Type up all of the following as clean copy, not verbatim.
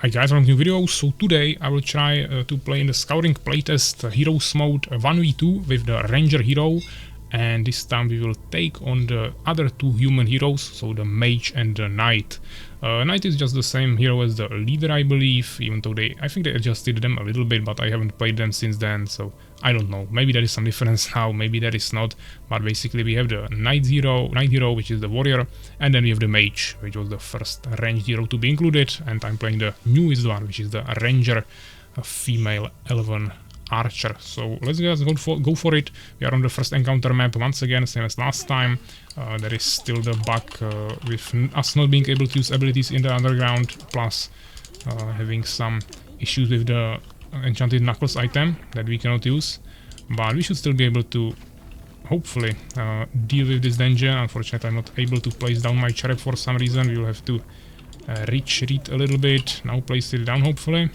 Hi guys, welcome to new video. So today I will try to play in the Scouring Playtest Heroes mode 1v2 with the Ranger hero, and this time we will take on the other two human heroes, so the Mage and the Knight. Knight is just the same hero as the leader, I believe, even though I think they adjusted them a little bit, but I haven't played them since then, so I don't know. Maybe there is some difference now, maybe there is not, but basically we have the Knight hero, which is the warrior, and then we have the Mage, which was the first ranged hero to be included, and I'm playing the newest one, which is the Ranger, a female elven archer. So let's just go for it. We are on the first encounter map once again, same as last time. There is still the bug with us not being able to use abilities in the underground, plus having some issues with the enchanted knuckles item that we cannot use, but we should still be able to hopefully deal with this danger. Unfortunately, I'm not able to place down my cherub for some reason. We will have to retreat a little bit. Now place it down, hopefully.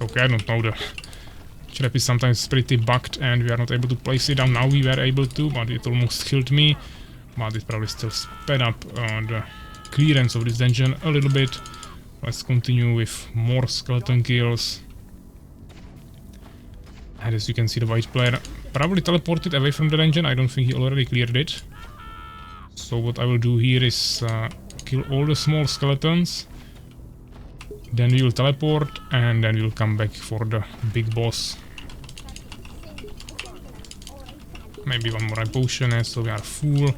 Okay, I don't know, the trap is sometimes pretty bugged and we are not able to place it down. Now we were able to, but it almost killed me. But it probably still sped up the clearance of this dungeon a little bit. Let's continue with more skeleton kills. And as you can see, the white player probably teleported away from the dungeon. I don't think he already cleared it. So what I will do here is kill all the small skeletons. Then we will teleport, and then we will come back for the big boss. Maybe one more potion, so we are full.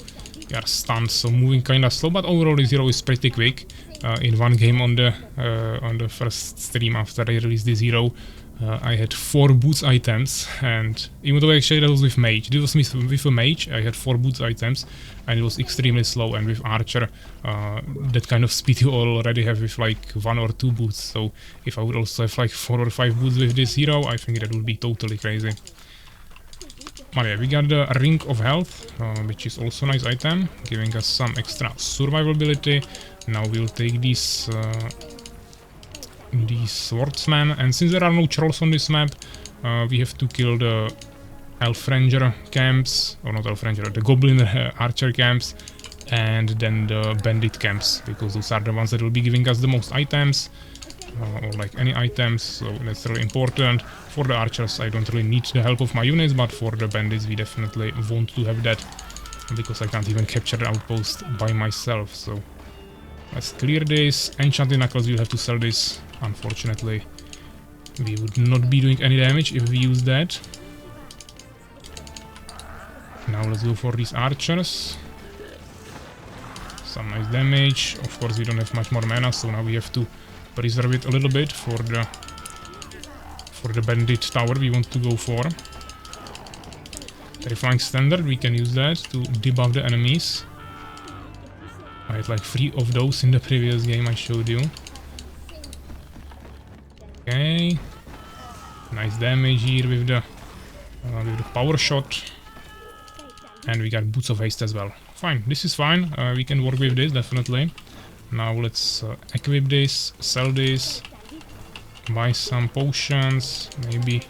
We are stunned, so moving kinda slow, but overall this hero is pretty quick. In one game on the first stream after I released this hero, I had 4 boots items, and even though actually that was with Mage, this was with a Mage, I had 4 boots items, and it was extremely slow, and with Archer, that kind of speed you already have with like 1 or 2 boots, so if I would also have like 4 or 5 boots with this hero, I think that would be totally crazy. But yeah, we got the Ring of Health, which is also a nice item, giving us some extra survivability. Now we'll take these swordsmen, and since there are no trolls on this map, we have to kill the elf ranger camps, or not elf ranger, the goblin archer camps, and then the bandit camps, because those are the ones that will be giving us the most items, or like any items, so that's really important. For the archers I don't really need the help of my units, but for the bandits we definitely want to have that, because I can't even capture the outpost by myself. So let's clear this. Enchanted knuckles, we'll have to sell this. Unfortunately, we would not be doing any damage if we use that. Now let's go for these archers. Some nice damage. Of course, we don't have much more mana, so now we have to preserve it a little bit for the bandit tower we want to go for. Terrifying standard, we can use that to debuff the enemies. I had like 3 of those in the previous game I showed you. Okay, nice damage here with the power shot, and we got boots of haste as well. Fine, this is fine. We can work with this definitely. Now let's equip this, sell this, buy some potions. Maybe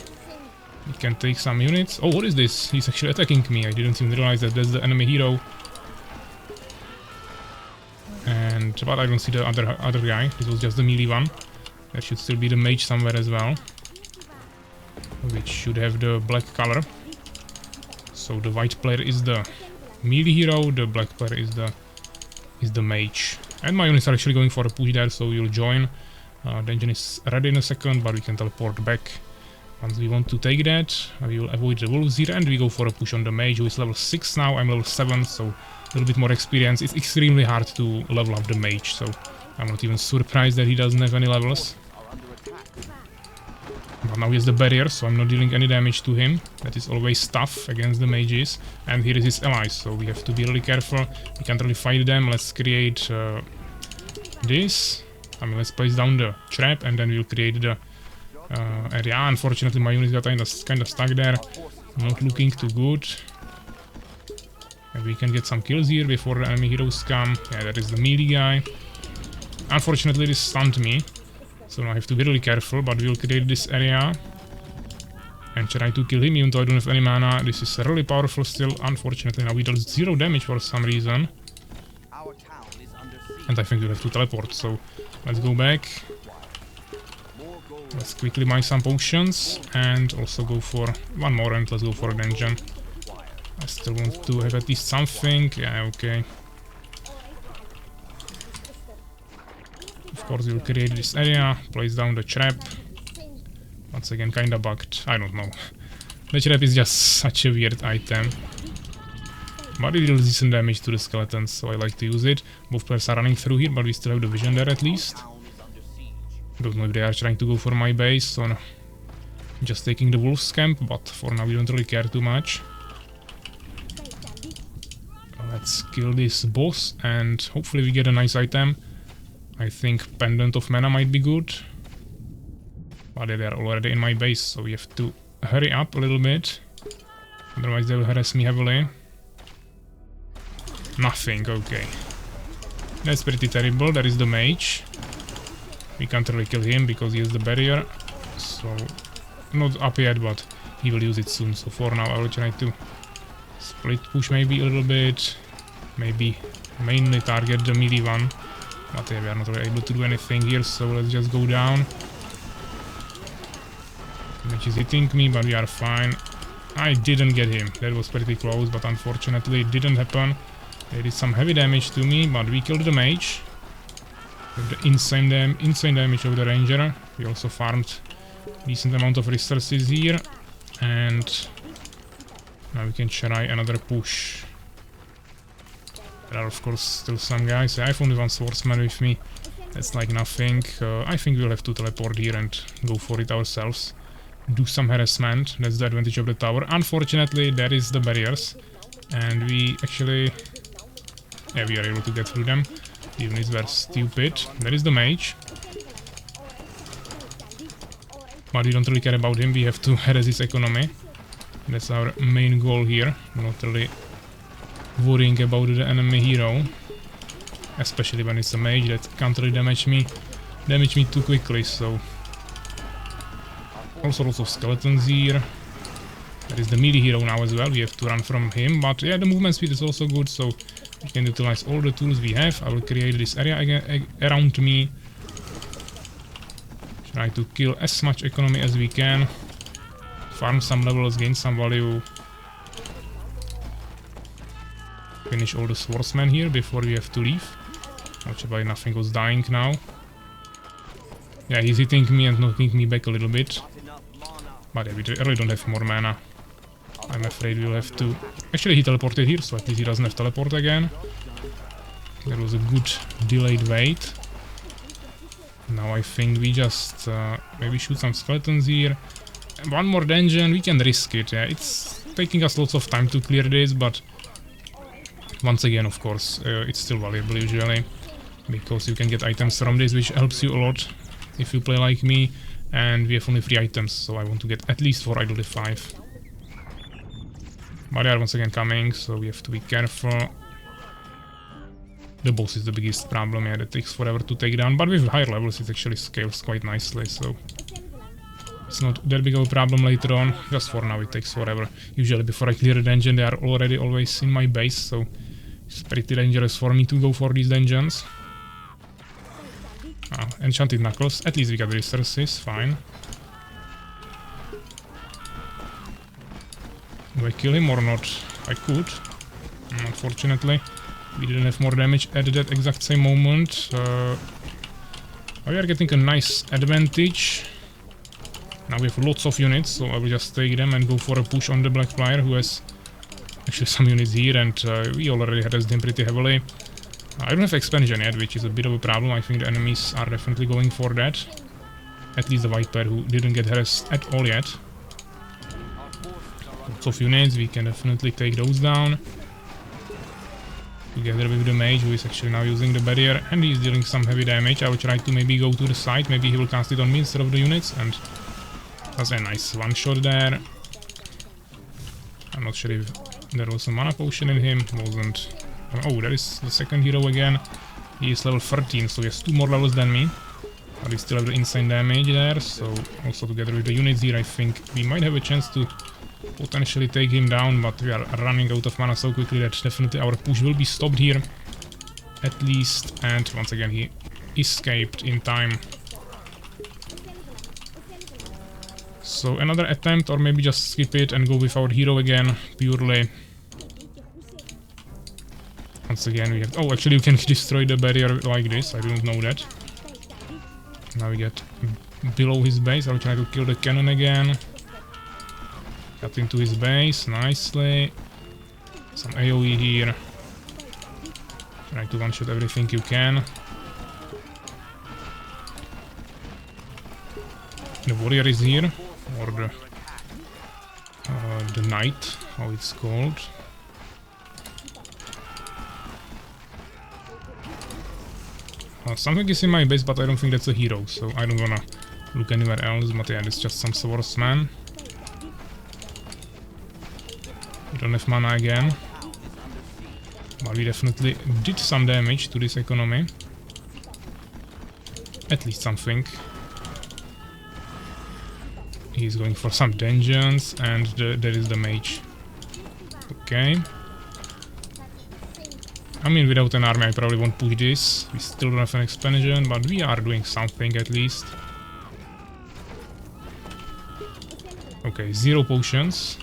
we can take some units. Oh, what is this? He's actually attacking me. I didn't even realize that that's the enemy hero. But I don't see the other guy. This was just the melee one. There should still be the mage somewhere as well, which should have the black color. So the white player is the melee hero, the black player is the mage. And my units are actually going for a push there, so we'll join. The engine is ready in a second, but we can teleport back once we want to take that. We will avoid the wolves here, and we go for a push on the mage, who is level 6 now. I'm level 7, so a little bit more experience. It's extremely hard to level up the mage, so I'm not even surprised that he doesn't have any levels. But now he has the barrier, so I'm not dealing any damage to him. That is always tough against the mages. And here is his allies, so we have to be really careful. We can't really fight them. Let's create this. I mean, let's place down the trap, and then we'll create the area. Unfortunately, my units got kind of stuck there. Not looking too good. Maybe we can get some kills here before the enemy heroes come. Yeah, that is the melee guy. Unfortunately, this stunned me, so now I have to be really careful, but we'll create this area and try to kill him, even though I don't have any mana. This is really powerful still. Unfortunately, now we dealt 0 damage for some reason. And I think we'll have to teleport, so let's go back. Let's quickly buy some potions and also go for one more and let's go for a dungeon. I still want to have at least something. Yeah, okay. Of course we'll create this area, place down the trap. Once again kinda bugged, I don't know. The trap is just such a weird item. But it deals decent damage to the skeletons, so I like to use it. Both players are running through here, but we still have the vision there at least. Don't know if they are trying to go for my base or just taking the wolf's camp, but for now we don't really care too much. Let's kill this boss and hopefully we get a nice item. I think Pendant of Mana might be good. But they are already in my base, so we have to hurry up a little bit. Otherwise they will harass me heavily. Nothing, okay. That's pretty terrible. There is the mage. We can't really kill him because he has the barrier. So, not up yet, but he will use it soon. So for now I will try to split push maybe a little bit. Maybe mainly target the melee one. But yeah, we are not really able to do anything here, so let's just go down. Mage is hitting me, but we are fine. I didn't get him. That was pretty close, but unfortunately it didn't happen. They did some heavy damage to me, but we killed the mage. With the insane damage of the ranger. We also farmed decent amount of resources here. And now we can try another push. There are of course still some guys. I have only one swordsman with me. That's like nothing. I think we'll have to teleport here and go for it ourselves. Do some harassment. That's the advantage of the tower. Unfortunately, there is the barriers. And we actually... yeah, we are able to get through them. Even if they're stupid. There is the mage. But we don't really care about him. We have to harass his economy. That's our main goal here. Not really worrying about the enemy hero. Especially when it's a mage that can't really damage me too quickly, so... Also lots of skeletons here. There is the melee hero now as well, we have to run from him, but yeah, the movement speed is also good, so we can utilize all the tools we have. I will create this area again around me. Try to kill as much economy as we can. Farm some levels, gain some value. Finish all the swordsmen here before we have to leave. Actually, nothing was dying now. Yeah, he's hitting me and knocking me back a little bit. But yeah, we really don't have more mana. I'm afraid we'll have to... Actually, he teleported here, so at least he doesn't have teleport again. That was a good delayed wait. Now I think we just maybe shoot some skeletons here. One more dungeon, we can risk it, yeah. It's taking us lots of time to clear this, but... Once again, of course, it's still valuable usually. Because you can get items from this, which helps you a lot if you play like me. And we have only 3 items, so I want to get at least 4, ideally 5. But they are once again coming, so we have to be careful. The boss is the biggest problem, yeah, that takes forever to take down. But with higher levels it actually scales quite nicely, so... It's not that big of a problem later on. Just for now it takes forever. Usually before I clear a dungeon they are already always in my base, so... It's pretty dangerous for me to go for these dungeons. Ah, enchanted knuckles. At least we got resources, fine. Do I kill him or not? I could. Unfortunately, we didn't have more damage at that exact same moment. We are getting a nice advantage. Now we have lots of units, so I will just take them and go for a push on the black player who has actually some units here, and we already harassed him pretty heavily. I don't have expansion yet, which is a bit of a problem. I think the enemies are definitely going for that. At least the white player who didn't get harassed at all yet. Lots of units, we can definitely take those down. Together with the mage who is actually now using the barrier and he's dealing some heavy damage. I will try to maybe go to the side, maybe he will cast it on me instead of the units, and that's a nice one shot there. I'm not sure if there was a mana potion in him, wasn't. Oh, there is the second hero again. He is level 13, so he has 2 more levels than me. But he still have the insane damage there, so also together with the units here I think we might have a chance to potentially take him down, but we are running out of mana so quickly that definitely our push will be stopped here. at least, and once again he escaped in time. So another attempt, or maybe just skip it and go with our hero again, purely. Once again we have... Oh, actually you can destroy the barrier like this, I didn't know that. Now we get below his base. I'll try to kill the cannon again. Cut into his base, nicely. Some AoE here. Try to one-shot everything you can. The warrior is here, or the knight, how it's called. Something is in my base, but I don't think that's a hero, so I don't wanna look anywhere else. But yeah, it's just some swordsman. We don't have mana again, but we definitely did some damage to this economy. At least something. He's going for some dungeons, and there is the mage. Okay. I mean, without an army I probably won't push this. We still don't have an expansion, but we are doing something at least. Okay, 0 potions.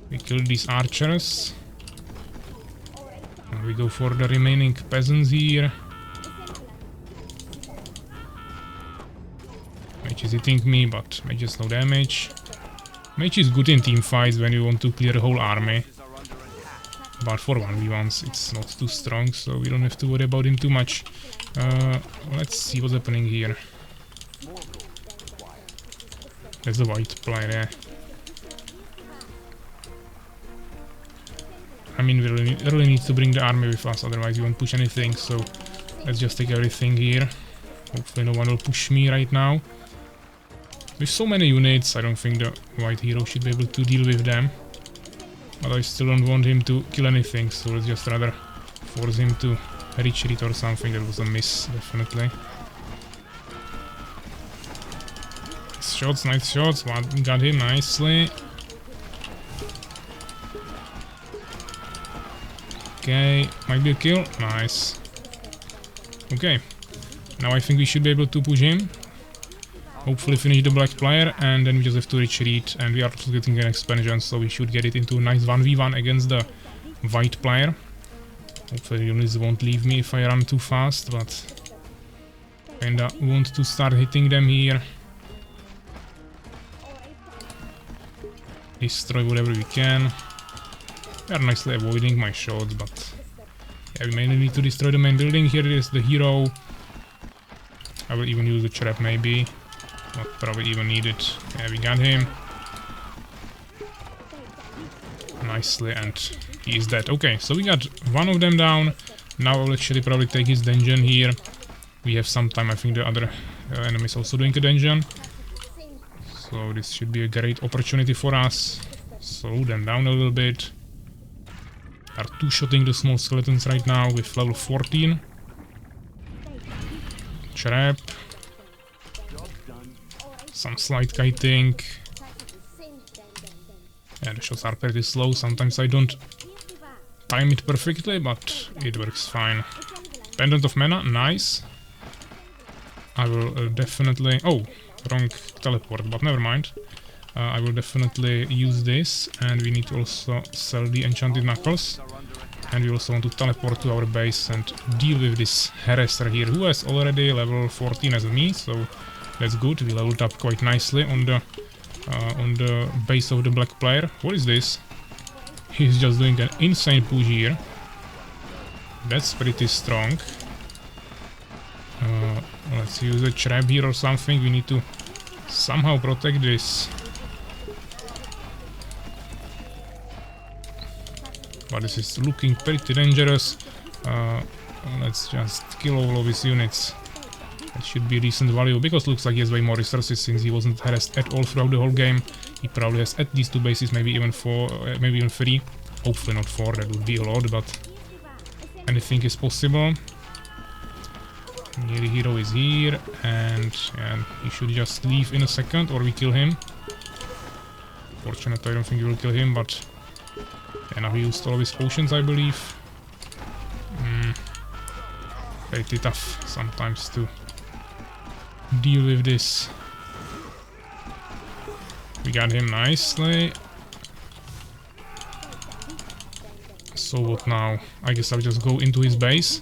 We kill these archers. And we go for the remaining peasants here. Mage is hitting me, but mage is no damage. Mage is good in team fights when you want to clear a whole army. But for 1v1s it's not too strong, so we don't have to worry about him too much. Let's see what's happening here. There's a white player there. I mean, we really need to bring the army with us, otherwise we won't push anything, so let's just take everything here. Hopefully no one will push me right now. With so many units, I don't think the white hero should be able to deal with them. But I still don't want him to kill anything, so let's just rather force him to retreat or something. That was a miss, definitely. Nice shots, one got him nicely. Okay, might be a kill, nice. Okay, now I think we should be able to push him. Hopefully finish the black player, and then we just have to retreat, and we are also getting an expansion, so we should get it into a nice 1v1 against the white player. Hopefully units won't leave me if I run too fast, but kinda want to start hitting them here. Destroy whatever we can. They are nicely avoiding my shots, but yeah, we mainly need to destroy the main building. Here is the hero. I will even use the trap maybe. Not probably even need it. Yeah, we got him. Nicely, and he is dead. Okay, so we got one of them down. Now I'll actually probably take his dungeon here. We have some time. I think the other enemy is also doing a dungeon. So this should be a great opportunity for us. Slow them down a little bit. Are two-shotting the small skeletons right now with level 14. Trap. Some slight kiting. Yeah, the shots are pretty slow. Sometimes I don't time it perfectly, but it works fine. Pendant of mana, nice. I will definitely... Oh, wrong teleport, but never mind. I will definitely use this, and we need to also sell the enchanted knuckles. And we also want to teleport to our base and deal with this harasser here, who has already level 14 as me, so that's good. We leveled up quite nicely on the base of the black player. What is this? He's just doing an insane push here. That's pretty strong. Let's use a trap here or something. We need to somehow protect this. But this is looking pretty dangerous. Let's just kill all of his units. That should be a decent value, because looks like he has way more resources since he wasn't harassed at all throughout the whole game. He probably has at least 2 bases, maybe even 4, maybe even 3. Hopefully not 4, that would be a lot, but anything is possible. The hero is here, and he should just leave in a second, or we kill him. Fortunately, I don't think we will kill him, but And now he used all of his potions, I believe. Pretty tough sometimes to deal with this. We got him nicely. So what now? I guess I'll just go into his base.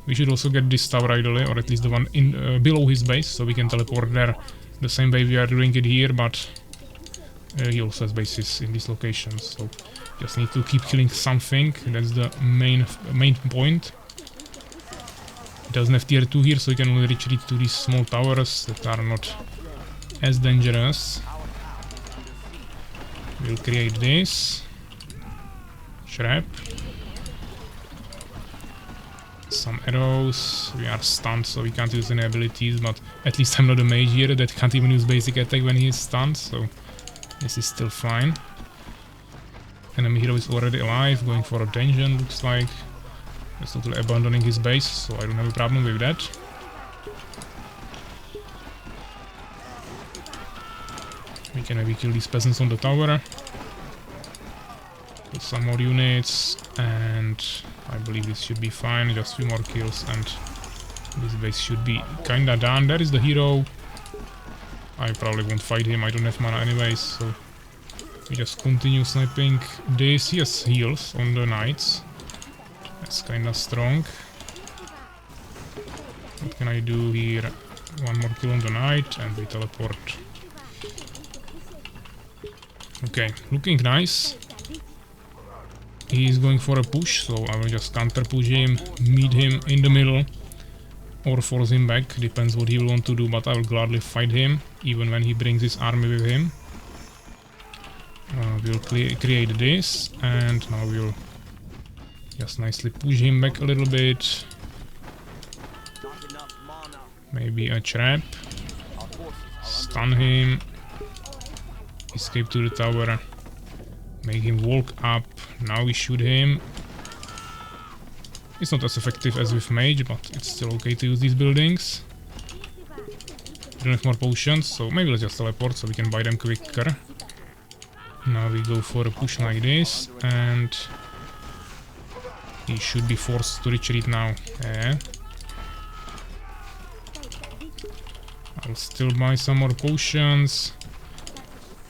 We should also get this tower ideally, or at least the one in below his base, so we can teleport there the same way we are doing it here, but he also has bases in these locations, so just need to keep killing something. That's the main point. He doesn't have tier 2 here, so he can only retreat to these small towers that are not as dangerous. We'll create this. Trap. Some arrows. We are stunned, so we can't use any abilities, but at least I'm not a mage here that can't even use basic attack when he is stunned, so this is still fine. Enemy hero is already alive, going for a dungeon, looks like. He's totally abandoning his base, so I don't have a problem with that. We can maybe kill these peasants on the tower. Put some more units, and I believe this should be fine. Just 3 more kills, and this base should be kinda done. There is the hero. I probably won't fight him, I don't have mana anyways, so we just continue sniping this. He has heals on the knights. That's kinda strong. What can I do here? 1 more kill on the knight, and we teleport. Okay, looking nice. He's going for a push, so I will just counter push him, meet him in the middle, or force him back, depends what he will want to do, but I will gladly fight him, even when he brings his army with him. We'll create this, and now we'll just nicely push him back a little bit. Maybe a trap. Stun him. Escape to the tower. Make him walk up. Now we shoot him. It's not as effective as with mage, but it's still okay to use these buildings. We don't have more potions, so maybe let's just teleport so we can buy them quicker. Now we go for a push like this, and he should be forced to retreat now. Yeah. I'll still buy some more potions.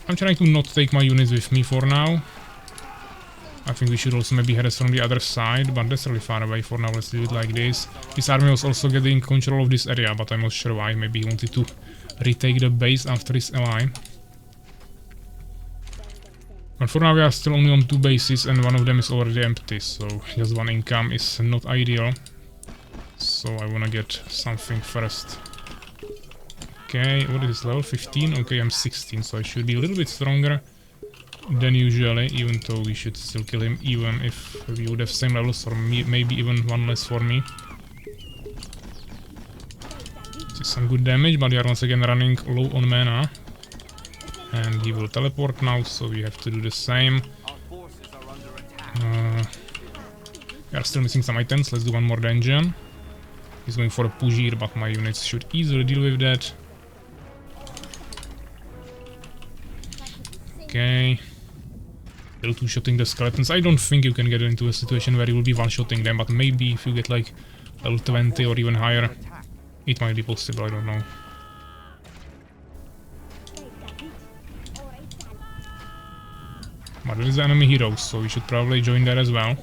I'm trying to not take my units with me for now. I think we should also maybe head us from the other side, but that's really far away for now. Let's do it like this. His army was also getting control of this area, but I'm not sure why. Maybe he wanted to retake the base after his ally. But for now we are still only on 2 bases, and one of them is already empty, so just 1 income is not ideal. So I wanna get something first. Okay, what is this, level 15? Okay, I'm 16, so I should be a little bit stronger than usually, even though we should still kill him, even if we would have same levels, or maybe even 1 less for me. This is some good damage, but we are once again running low on mana. And he will teleport now, so we have to do the same. We are still missing some items, let's do 1 more dungeon. He's going for a push here, but my units should easily deal with that. Okay. Still 2-shotting the skeletons. I don't think you can get into a situation where you will be 1-shotting them, but maybe if you get like level 20 or even higher, it might be possible, I don't know. But there is the enemy hero, so we should probably join there as well.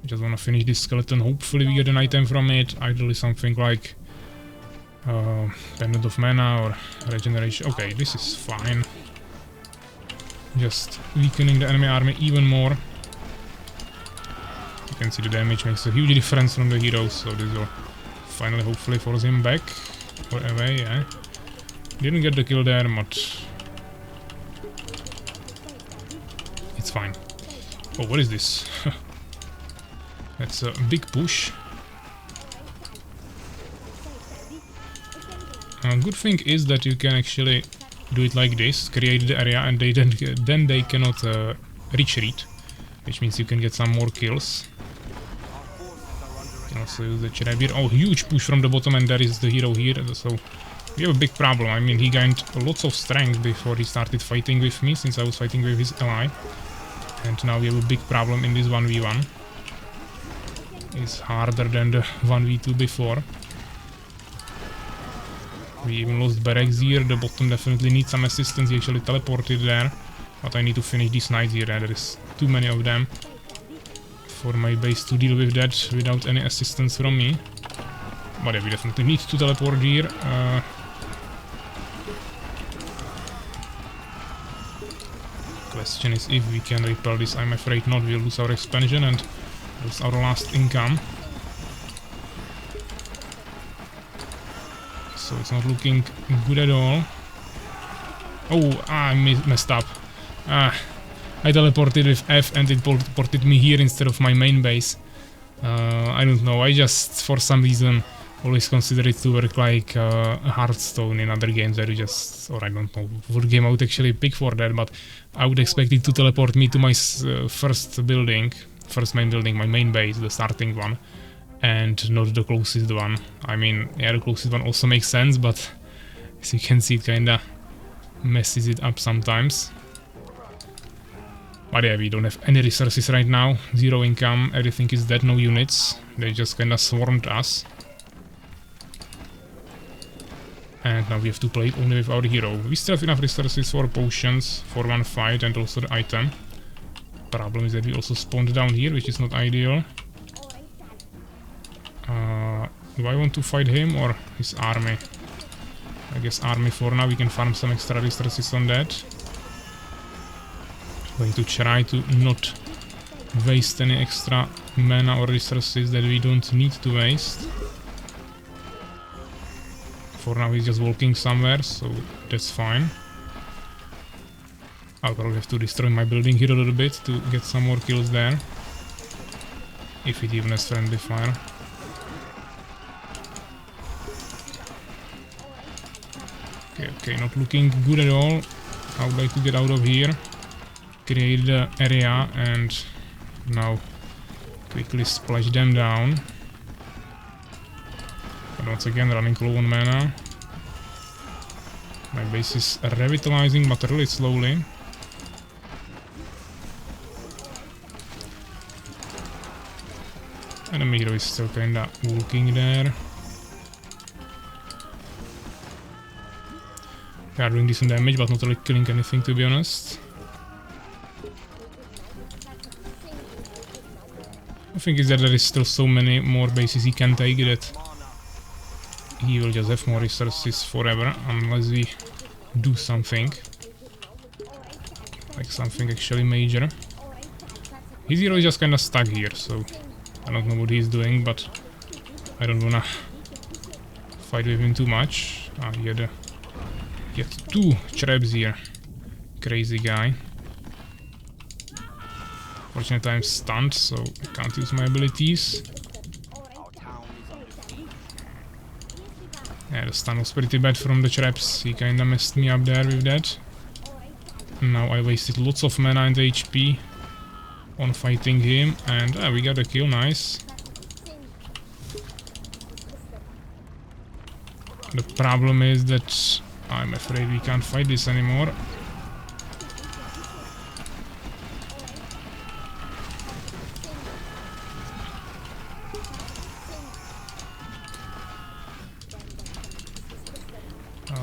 We just wanna finish this skeleton, hopefully we get an item from it, ideally something like Pendant of Mana or Regeneration. Okay, this is fine. Just weakening the enemy army even more. You can see the damage makes a huge difference from the heroes, so this will finally hopefully force him back or away, yeah. Didn't get the kill there, but it's fine. Oh, what is this? That's a big push. Good thing is that you can actually do it like this, create the area, and then they cannot retreat, which means you can get some more kills. You can also use the cherub here. Oh, huge push from the bottom, and there is the hero here, so we have a big problem. I mean, he gained lots of strength before he started fighting with me, since I was fighting with his ally. And now we have a big problem in this 1v1. It's harder than the 1v2 before. We even lost barracks here. The bottom definitely needs some assistance. He actually teleported there. But I need to finish these knights here. There is too many of them for my base to deal with that without any assistance from me. But yeah, we definitely need to teleport here. Question is if we can repel this. I'm afraid not. We'll lose our expansion and lose our last income. So it's not looking good at all. Oh, I messed up. I teleported with F and it ported me here instead of my main base. I don't know, I just for some reason always consider it to work like Hearthstone in other games where you just, or I don't know what game I would actually pick for that, but I would expect it to teleport me to my first main building, my main base, the starting one, and not the closest one. I mean, yeah, the closest one also makes sense, but as you can see it kinda messes it up sometimes. But yeah, we don't have any resources right now, 0 income, everything is dead, no units. They just kinda swarmed us. And now we have to play it only with our hero. We still have enough resources for potions, for one fight and also the item. Problem is that we also spawned down here, which is not ideal. Do I want to fight him or his army? I guess army for now, we can farm some extra resources on that. Going to try to not waste any extra mana or resources that we don't need to waste. For now he's just walking somewhere, so that's fine. I'll probably have to destroy my building here a little bit to get some more kills there. If it even has friendly fire. Okay, not looking good at all. I would like to get out of here. Create the area and now quickly splash them down. And once again running low on mana. My base is revitalizing but really slowly. Enemy hero is still kinda walking there. They are doing decent damage but not really killing anything, to be honest. The thing is that there is still so many more bases he can take that he will just have more resources forever unless we do something. Like something actually major. His hero is just kinda stuck here, so I don't know what he's doing, but I don't wanna fight with him too much. He had 2 traps here. Crazy guy. Fortunately I'm stunned, so I can't use my abilities. Yeah, the stun was pretty bad from the traps. He kinda messed me up there with that. Now I wasted lots of mana and HP on fighting him, and we got a kill, nice. The problem is that I'm afraid we can't fight this anymore.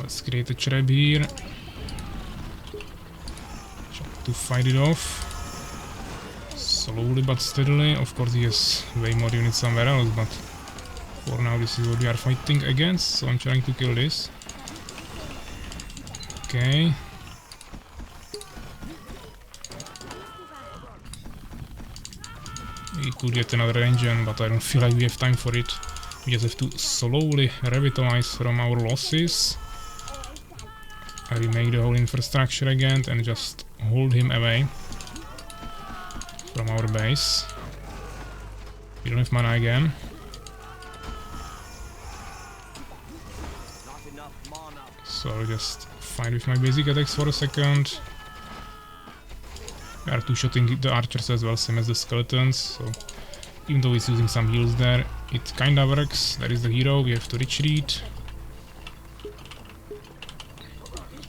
Let's create a trap here. Try to fight it off. Slowly but steadily. Of course he has way more units somewhere else, but for now this is what we are fighting against, so I'm trying to kill this. Okay. We could get another engine, but I don't feel like we have time for it. We just have to slowly revitalize from our losses. Remake the whole infrastructure again and just hold him away from our base. We don't have mana again. So I'll just fight with my basic attacks for a second. We are two-shotting the archers as well, same as the skeletons, so even though he's using some heals there, it kinda works. There is the hero, we have to retreat.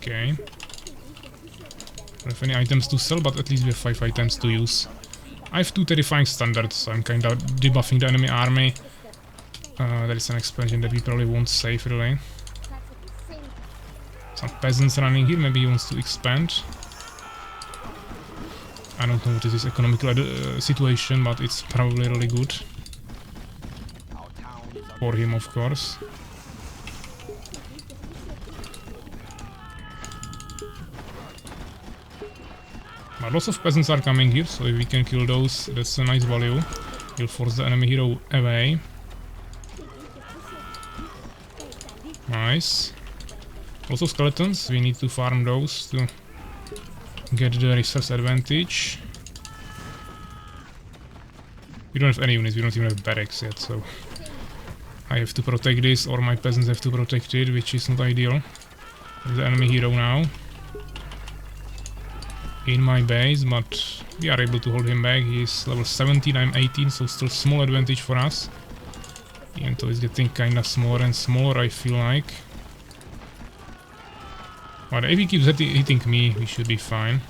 Okay. Don't have any items to sell, but at least we have 5 items to use. I have 2 terrifying standards, so I'm kinda debuffing the enemy army. There is an expansion that we probably won't save really. Some peasants running here, maybe he wants to expand. I don't know what is his economical situation, but it's probably really good. For him, of course. But lots of peasants are coming here, so if we can kill those, that's a nice value. We'll force the enemy hero away. Nice. Lots of skeletons, we need to farm those to get the resource advantage. We don't have any units, we don't even have barracks yet, so I have to protect this, or my peasants have to protect it, which is not ideal. There's the enemy hero now in my base, but we are able to hold him back. He is level 17, I'm 18, so still small advantage for us. Even though it's getting kinda smaller and smaller, I feel like. But if he keeps hitting me, we should be fine.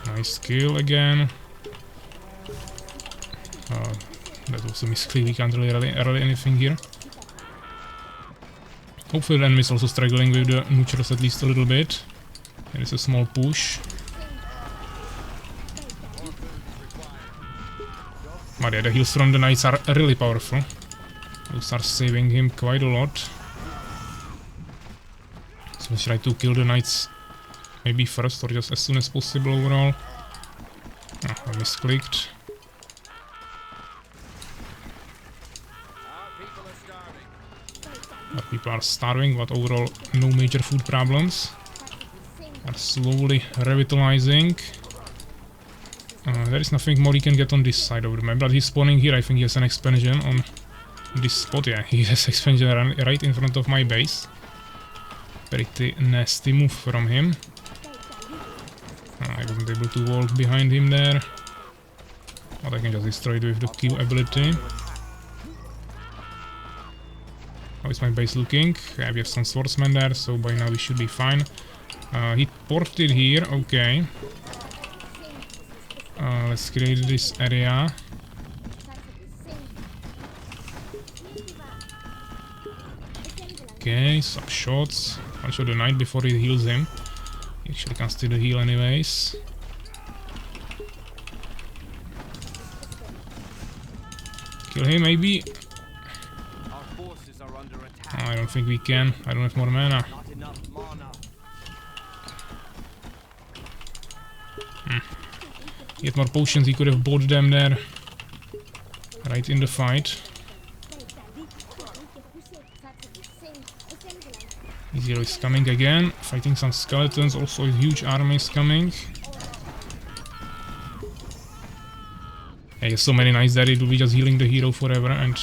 Nice kill again. That was a misclick, we can't really rally anything here. Hopefully the enemy is also struggling with the neutrals at least a little bit. There is a small push. But yeah, the heals from the knights are really powerful. Those are saving him quite a lot. So let's try to kill the knights maybe first or just as soon as possible overall. Ah, I misclicked. Our people are starving, but overall no major food problems. Are slowly revitalizing. There is nothing more he can get on this side of the map, but he's spawning here. I think he has an expansion on this spot. Yeah, he has expansion right in front of my base. Pretty nasty move from him. I wasn't able to walk behind him there, but I can just destroy it with the Q ability. How is my base looking? Yeah, we have some swordsmen there, so by now we should be fine. He ported here, okay. Let's create this area. Okay, some shots. I'll show the knight before he heals him. He actually can still heal anyways. Kill him maybe. I don't think we can. I don't have more mana. Get more potions, he could have bought them there. Right in the fight. His hero is coming again, fighting some skeletons, also a huge army is coming. Yeah, he has so many knights that it will be just healing the hero forever and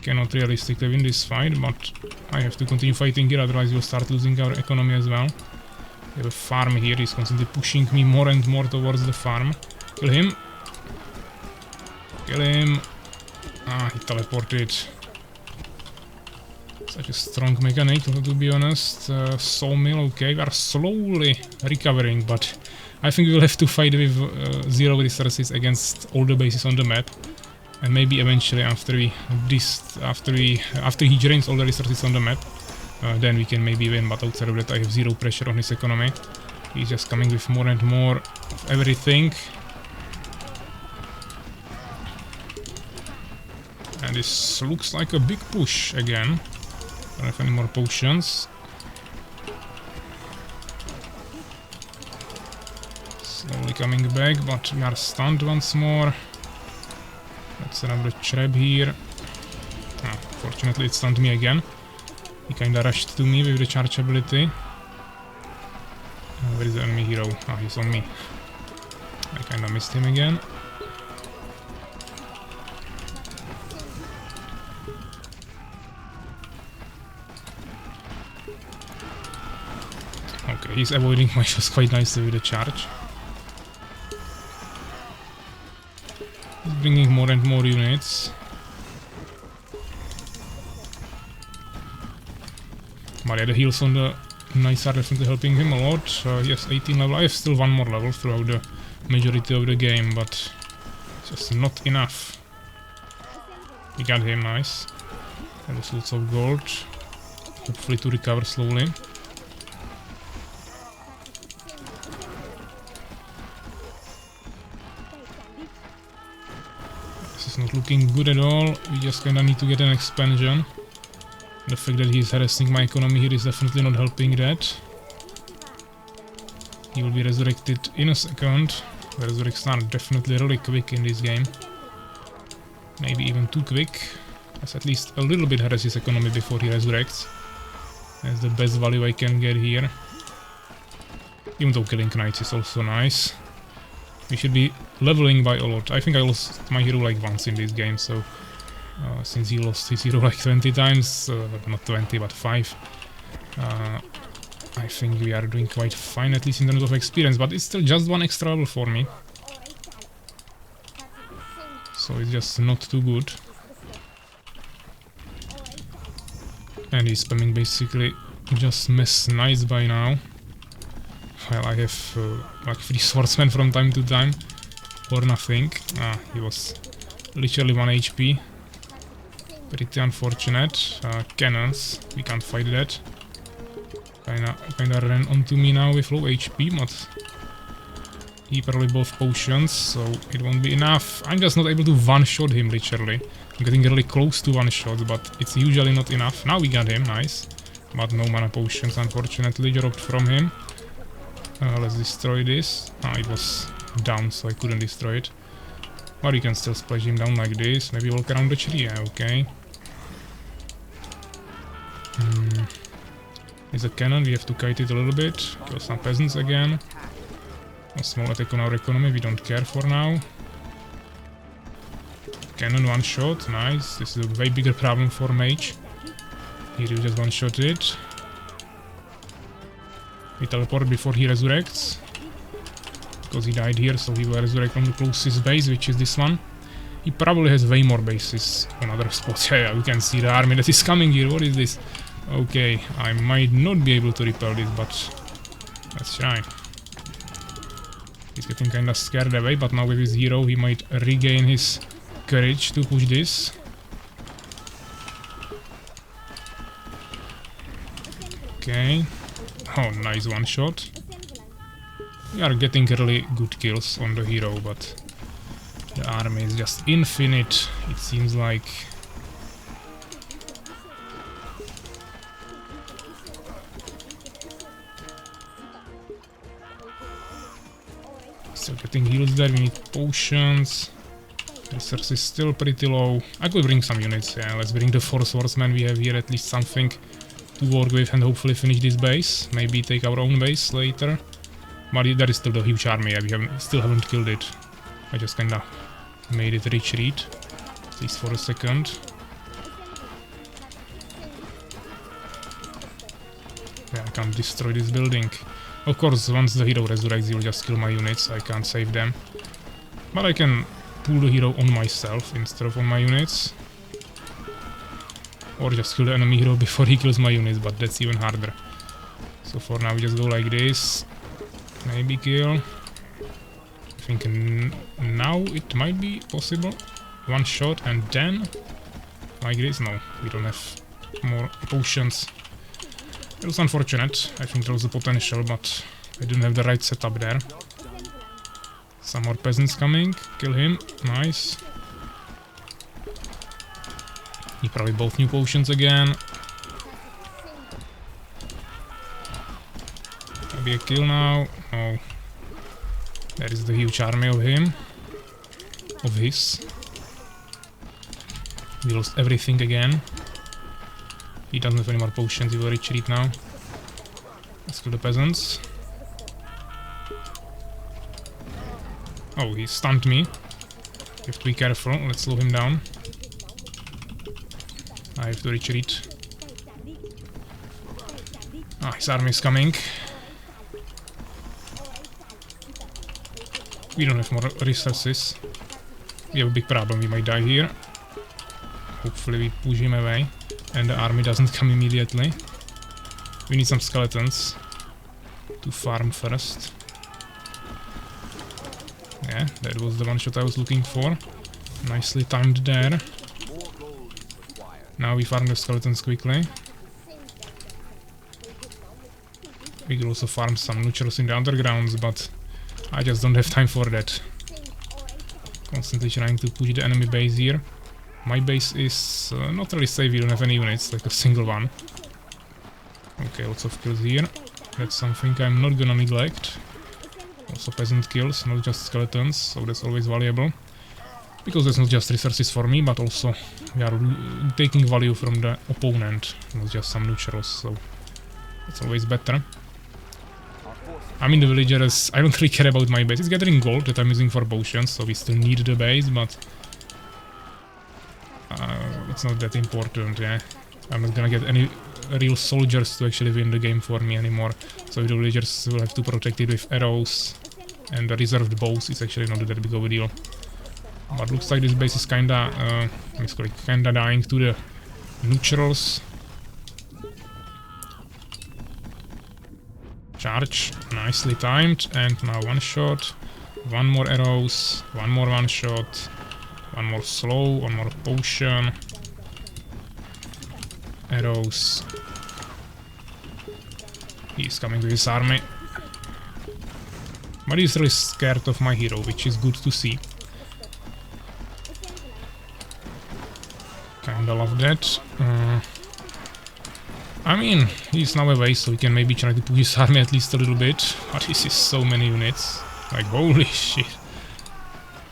cannot realistically win this fight, but I have to continue fighting here, otherwise we'll start losing our economy as well. We have a farm here, he's constantly pushing me more and more towards the farm. Kill him. Kill him. Ah, he teleported. Such a strong mechanic, to be honest. Sawmill, okay, we are slowly recovering, but I think we will have to fight with 0 resources against all the bases on the map. And maybe eventually after he drains all the resources on the map, then we can maybe win, but outside of that I have 0 pressure on his economy. He's just coming with more and more of everything. And this looks like a big push again. Don't have any more potions. Slowly coming back, but we are stunned once more. Let's another trap here. Ah, fortunately it stunned me again. He kinda rushed to me with the charge ability. Where is the enemy hero? Ah, he's on me. I kinda missed him again. Okay, he's avoiding my shots quite nicely with the charge. He's bringing more and more units. But yeah, the heals on the knights are definitely helping him a lot. He has 18 level. I have still one more level throughout the majority of the game, but just not enough. We got him, nice. There is lots of gold. Hopefully to recover slowly. This is not looking good at all. We just kinda need to get an expansion. The fact that he's harassing my economy here is definitely not helping that. He will be resurrected in a second. The resurrects are definitely really quick in this game. Maybe even too quick. Let's at least a little bit harass his economy before he resurrects. That's the best value I can get here. Even though killing knights is also nice. We should be leveling by a lot. I think I lost my hero like once in this game, so... since he lost his hero like 20 times, not 20 but 5, I think we are doing quite fine, at least in terms of experience, but it's still just one extra level for me. So it's just not too good. And he's spamming basically just mass knights by now. Well, I have like 3 swordsmen from time to time, or nothing. He was literally 1 HP. Pretty unfortunate. Cannons, we can't fight that. Kinda ran onto me now with low HP, but he probably both potions, so it won't be enough. I'm just not able to one-shot him, literally. I'm getting really close to one-shot, but it's usually not enough. Now we got him, nice. But no mana potions, unfortunately, dropped from him. Let's destroy this. It was down, so I couldn't destroy it. But you can still splash him down like this. Maybe walk around the tree, yeah, okay. There's a cannon, we have to kite it a little bit. Kill some peasants again. A small attack on our economy, we don't care for now. Cannon one shot, nice. This is a way bigger problem for mage. Here you just one shot it. We teleport before he resurrects. Because he died here, so he will resurrect on the closest base, which is this one. He probably has way more bases on other spots. Yeah, we can see the army that is coming here. What is this? Okay, I might not be able to repel this, but let's try. He's getting kinda scared away, but now with his hero he might regain his courage to push this. Okay. Oh, nice one shot. We are getting really good kills on the hero, but the army is just infinite, it seems like. Still getting heals there, we need potions. Resource is still pretty low. I could bring some units, yeah, let's bring the 4 swordsmen, we have here at least something to work with and hopefully finish this base. Maybe take our own base later. But there is still the huge army, yeah, we still haven't killed it. I just kinda made it retreat, at least for a second. Yeah, I can't destroy this building. Of course, once the hero resurrects, he will just kill my units, I can't save them. But I can pull the hero on myself instead of on my units. Or just kill the enemy hero before he kills my units, but that's even harder. So for now we just go like this. Maybe kill. I think now it might be possible. One shot and then like this. No, we don't have more potions. It was unfortunate. I think there was a potential, but I didn't have the right setup there. Some more peasants coming. Kill him. Nice. He probably both new potions again. Maybe a kill now. Oh. There is the huge army of him. Of his. We lost everything again. He doesn't have any more potions, he will retreat now. Let's kill the peasants. Oh, he stunned me. You have to be careful, let's slow him down. I have to retreat. Ah, his army is coming. We don't have more resources. We have a big problem, we might die here. Hopefully we push him away and the army doesn't come immediately. We need some skeletons to farm first. Yeah, that was the one shot I was looking for. Nicely timed there. Now we farm the skeletons quickly. We could also farm some neutrals in the undergrounds, but I just don't have time for that. Constantly trying to push the enemy base here. My base is not really safe, we don't have any units, like a single one. Okay, lots of kills here. That's something I'm not gonna neglect. Also peasant kills, not just skeletons, so that's always valuable. Because that's not just resources for me, but also we are taking value from the opponent, not just some neutrals, so it's always better. I mean, the villagers, I don't really care about my base. It's gathering gold that I'm using for potions, so we still need the base, but it's not that important, yeah. I'm not gonna get any real soldiers to actually win the game for me anymore, so the villagers will have to protect it with arrows, and the reserved bows is actually not that big of a deal. But looks like this base is kinda dying to the neutrals. Charge, nicely timed, and now one shot, one more arrows, one more one shot, one more slow, one more potion, arrows. He's coming with his army, but he's really scared of my hero, which is good to see. Kinda love that. I mean, he's now away, so we can maybe try to push his army at least a little bit. But this is so many units. Like, holy shit.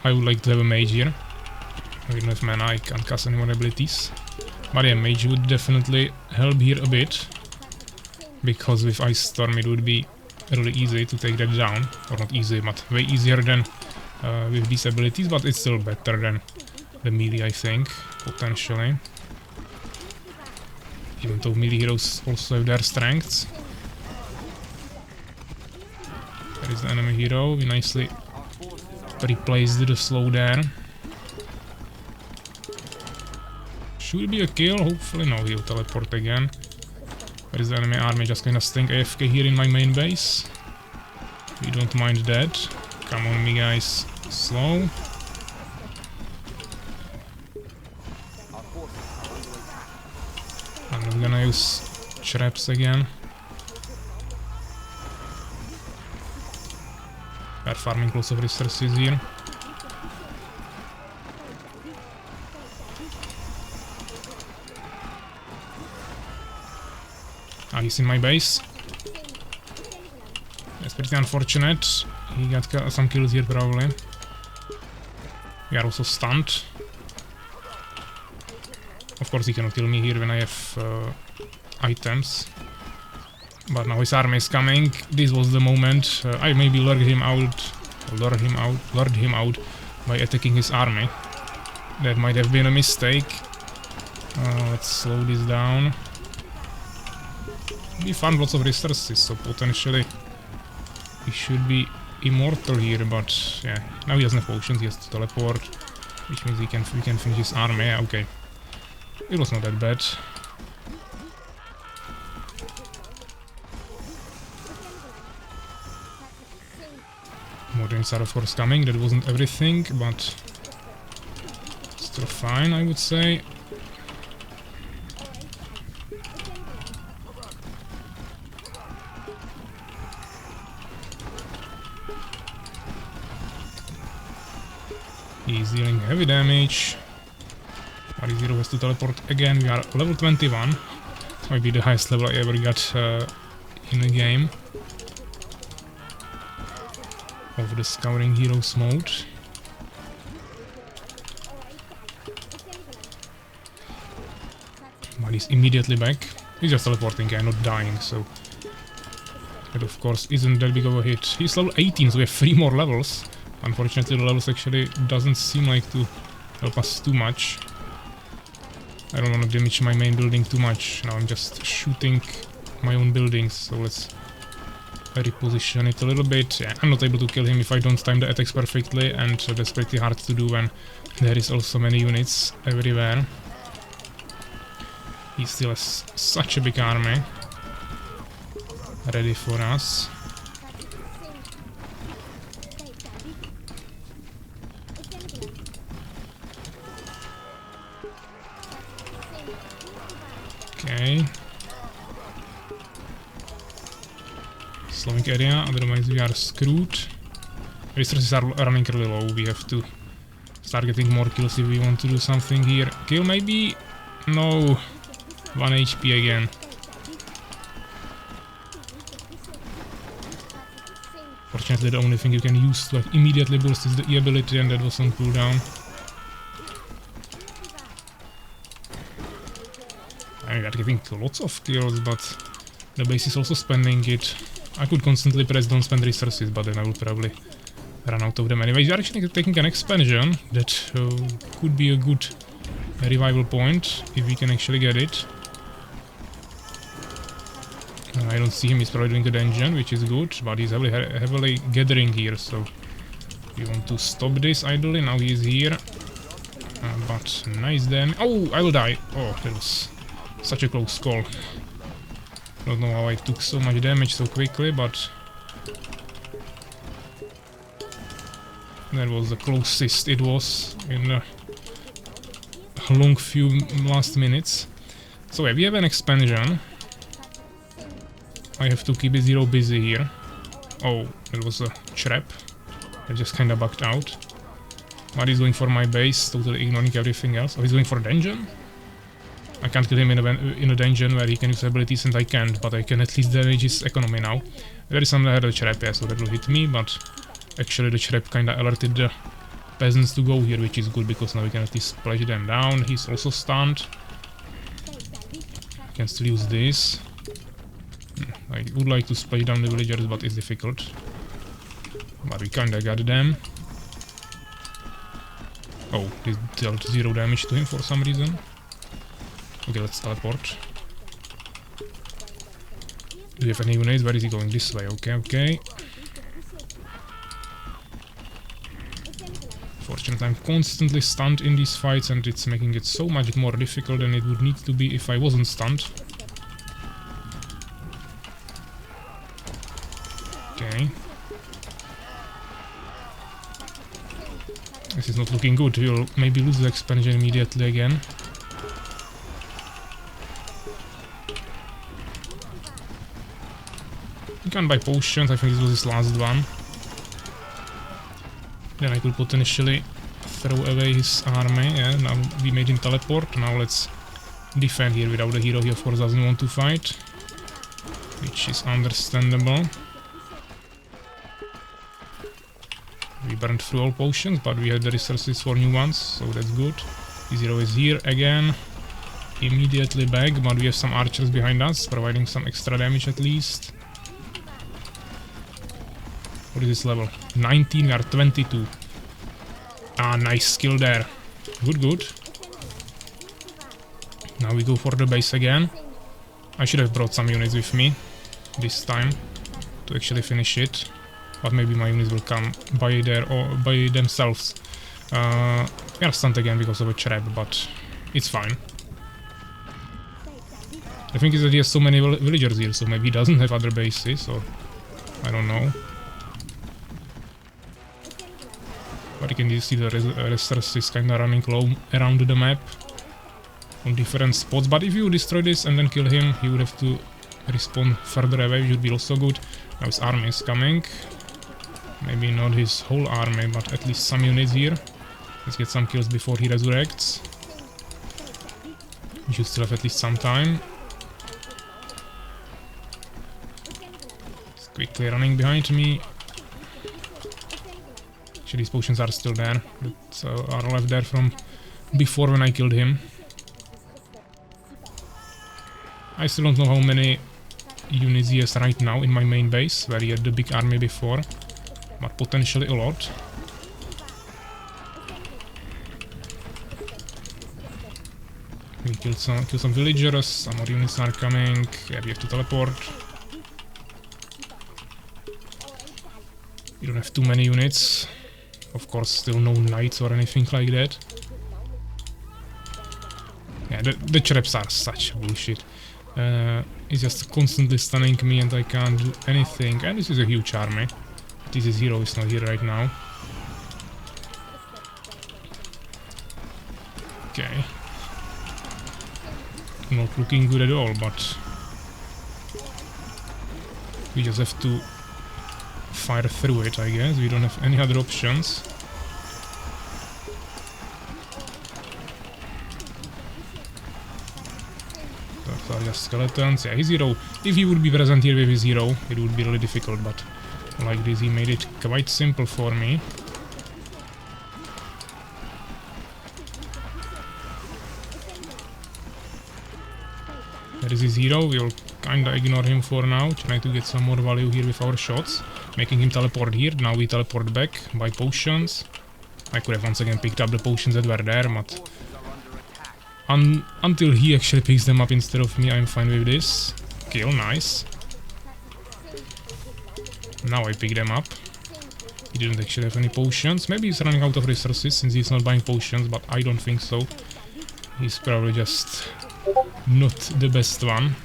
I would like to have a mage here. I don't know if mana, I can't cast any more abilities. But yeah, mage would definitely help here a bit. Because with Ice Storm it would be really easy to take that down. Or not easy, but way easier than with these abilities. But it's still better than the melee, I think, potentially. Even though melee heroes also have their strengths. There is the enemy hero, we nicely replaced the slow there. Should be a kill, hopefully no, he'll teleport again. There is the enemy army just kinda staying AFK here in my main base. We don't mind that. Come on me guys, slow. I'm gonna use traps again. We are farming lots of resources here. Ah, he's in my base. That's pretty unfortunate. He got some kills here probably. We are also stunned. Of course he cannot kill me here when I have items. But now his army is coming. This was the moment. I maybe lured him out by attacking his army. That might have been a mistake. Let's slow this down. We found lots of resources, so potentially he should be immortal here, but yeah, now he doesn't have potions, he has to teleport, which means we can finish his army. Yeah, okay. It was not that bad. More units are of course coming, that wasn't everything, but still fine, I would say. He's dealing heavy damage. Our hero has to teleport again. We are level 21. This might be the highest level I ever got in a game of the Scouring Heroes mode. But he's immediately back. He's just teleporting and not dying, so that of course isn't that big of a hit. He's level 18, so we have 3 more levels. Unfortunately, the levels actually doesn't seem like to help us too much. I don't want to damage my main building too much. Now I'm just shooting my own buildings, so let's reposition it a little bit. Yeah, I'm not able to kill him if I don't time the attacks perfectly, and that's pretty hard to do when there is also many units everywhere. He still has such a big army. ready for us. Okay. Slowing area, otherwise we are screwed. Resources are running really low, we have to start getting more kills if we want to do something here. Kill maybe? No. 1 HP again. Fortunately the only thing you can use to like, immediately boost is the E ability, and that was on cooldown. I mean, we are getting lots of kills, but the base is also spending it. I could constantly press don't spend resources, but then I will probably run out of them anyways. We are actually taking an expansion that could be a good revival point if we can actually get it. I don't see him, he's probably doing the dungeon, which is good, but he's heavily gathering here, so we want to stop this ideally. Now he is here. But nice then. Oh, I will die. Oh, that was such a close call. Don't know how I took so much damage so quickly, but that was the closest it was in a long few last minutes. So yeah, we have an expansion. I have to keep Zero busy here. Oh, that was a trap. I just kinda backed out. But he's going for my base, totally ignoring everything else. Oh, he's going for a dungeon? I can't kill him in a dungeon where he can use abilities, and I can't, but I can at least damage his economy now. There is some other trap, yeah, so that will hit me, but actually the trap kinda alerted the peasants to go here, which is good, because now we can at least splash them down. He's also stunned. I can still use this. I would like to splash down the villagers, but it's difficult. But we kinda got them. Oh, this dealt 0 damage to him for some reason. Okay, let's teleport. Do you have any units? Where is he going? This way, okay, okay. Fortunately, I'm constantly stunned in these fights, and it's making it so much more difficult than it would need to be if I wasn't stunned. Okay. This is not looking good. We'll maybe lose the expansion immediately again. You can buy potions. I think this was his last one. Then I could potentially throw away his army. Yeah, now we made him teleport. Now let's defend here without the hero. He of course doesn't want to fight, which is understandable. We burned through all potions, but we had the resources for new ones, so that's good. Zero is here again. Immediately back, but we have some archers behind us, providing some extra damage at least. What is this level? 19, we are 22. Ah, nice skill there. Good, good. Now we go for the base again. I should have brought some units with me this time to actually finish it. But maybe my units will come by by themselves. We are stunned again because of a trap, but it's fine. The thing is that he has so many villagers here, so maybe he doesn't have other bases, or I don't know. But you can see the resources kinda running low around the map on different spots. But if you destroy this and then kill him, he would have to respawn further away, which would be also good. Now his army is coming. Maybe not his whole army, but at least some units here. Let's get some kills before he resurrects. We should still have at least some time. He's quickly running behind me. Actually, these potions are still there, that are left there from before when I killed him. I still don't know how many units he has right now in my main base, where he had the big army before. But potentially a lot. We kill some villagers, some more units are coming. Yeah, we have to teleport. We don't have too many units. Of course, still no knights or anything like that. Yeah, the traps are such bullshit. He's just constantly stunning me and I can't do anything. And this is a huge army. This hero is not here right now. Okay. Not looking good at all, but we just have to fire through it, I guess. We don't have any other options. Those are just skeletons. Yeah, his hero, if he would be present here with his hero, it would be really difficult, but like this he made it quite simple for me. There is his hero, we'll kinda ignore him for now, trying to get some more value here with our shots. Making him teleport here, now we teleport back by potions. I could have once again picked up the potions that were there, but until he actually picks them up instead of me, I'm fine with this. Kill, nice. Now I pick them up. He didn't actually have any potions. Maybe he's running out of resources since he's not buying potions, but I don't think so. He's probably just not the best one.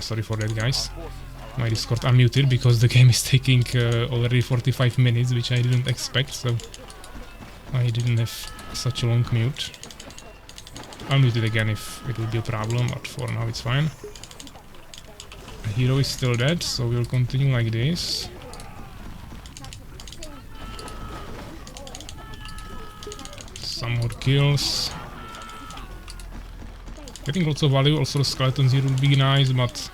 Sorry for that, guys. My Discord unmuted because the game is taking already 45 minutes, which I didn't expect, so I didn't have such a long mute. I'll mute it again if it would be a problem, but for now it's fine. The hero is still dead, so we'll continue like this. Some more kills. Getting lots of value, also the skeletons here will be nice, but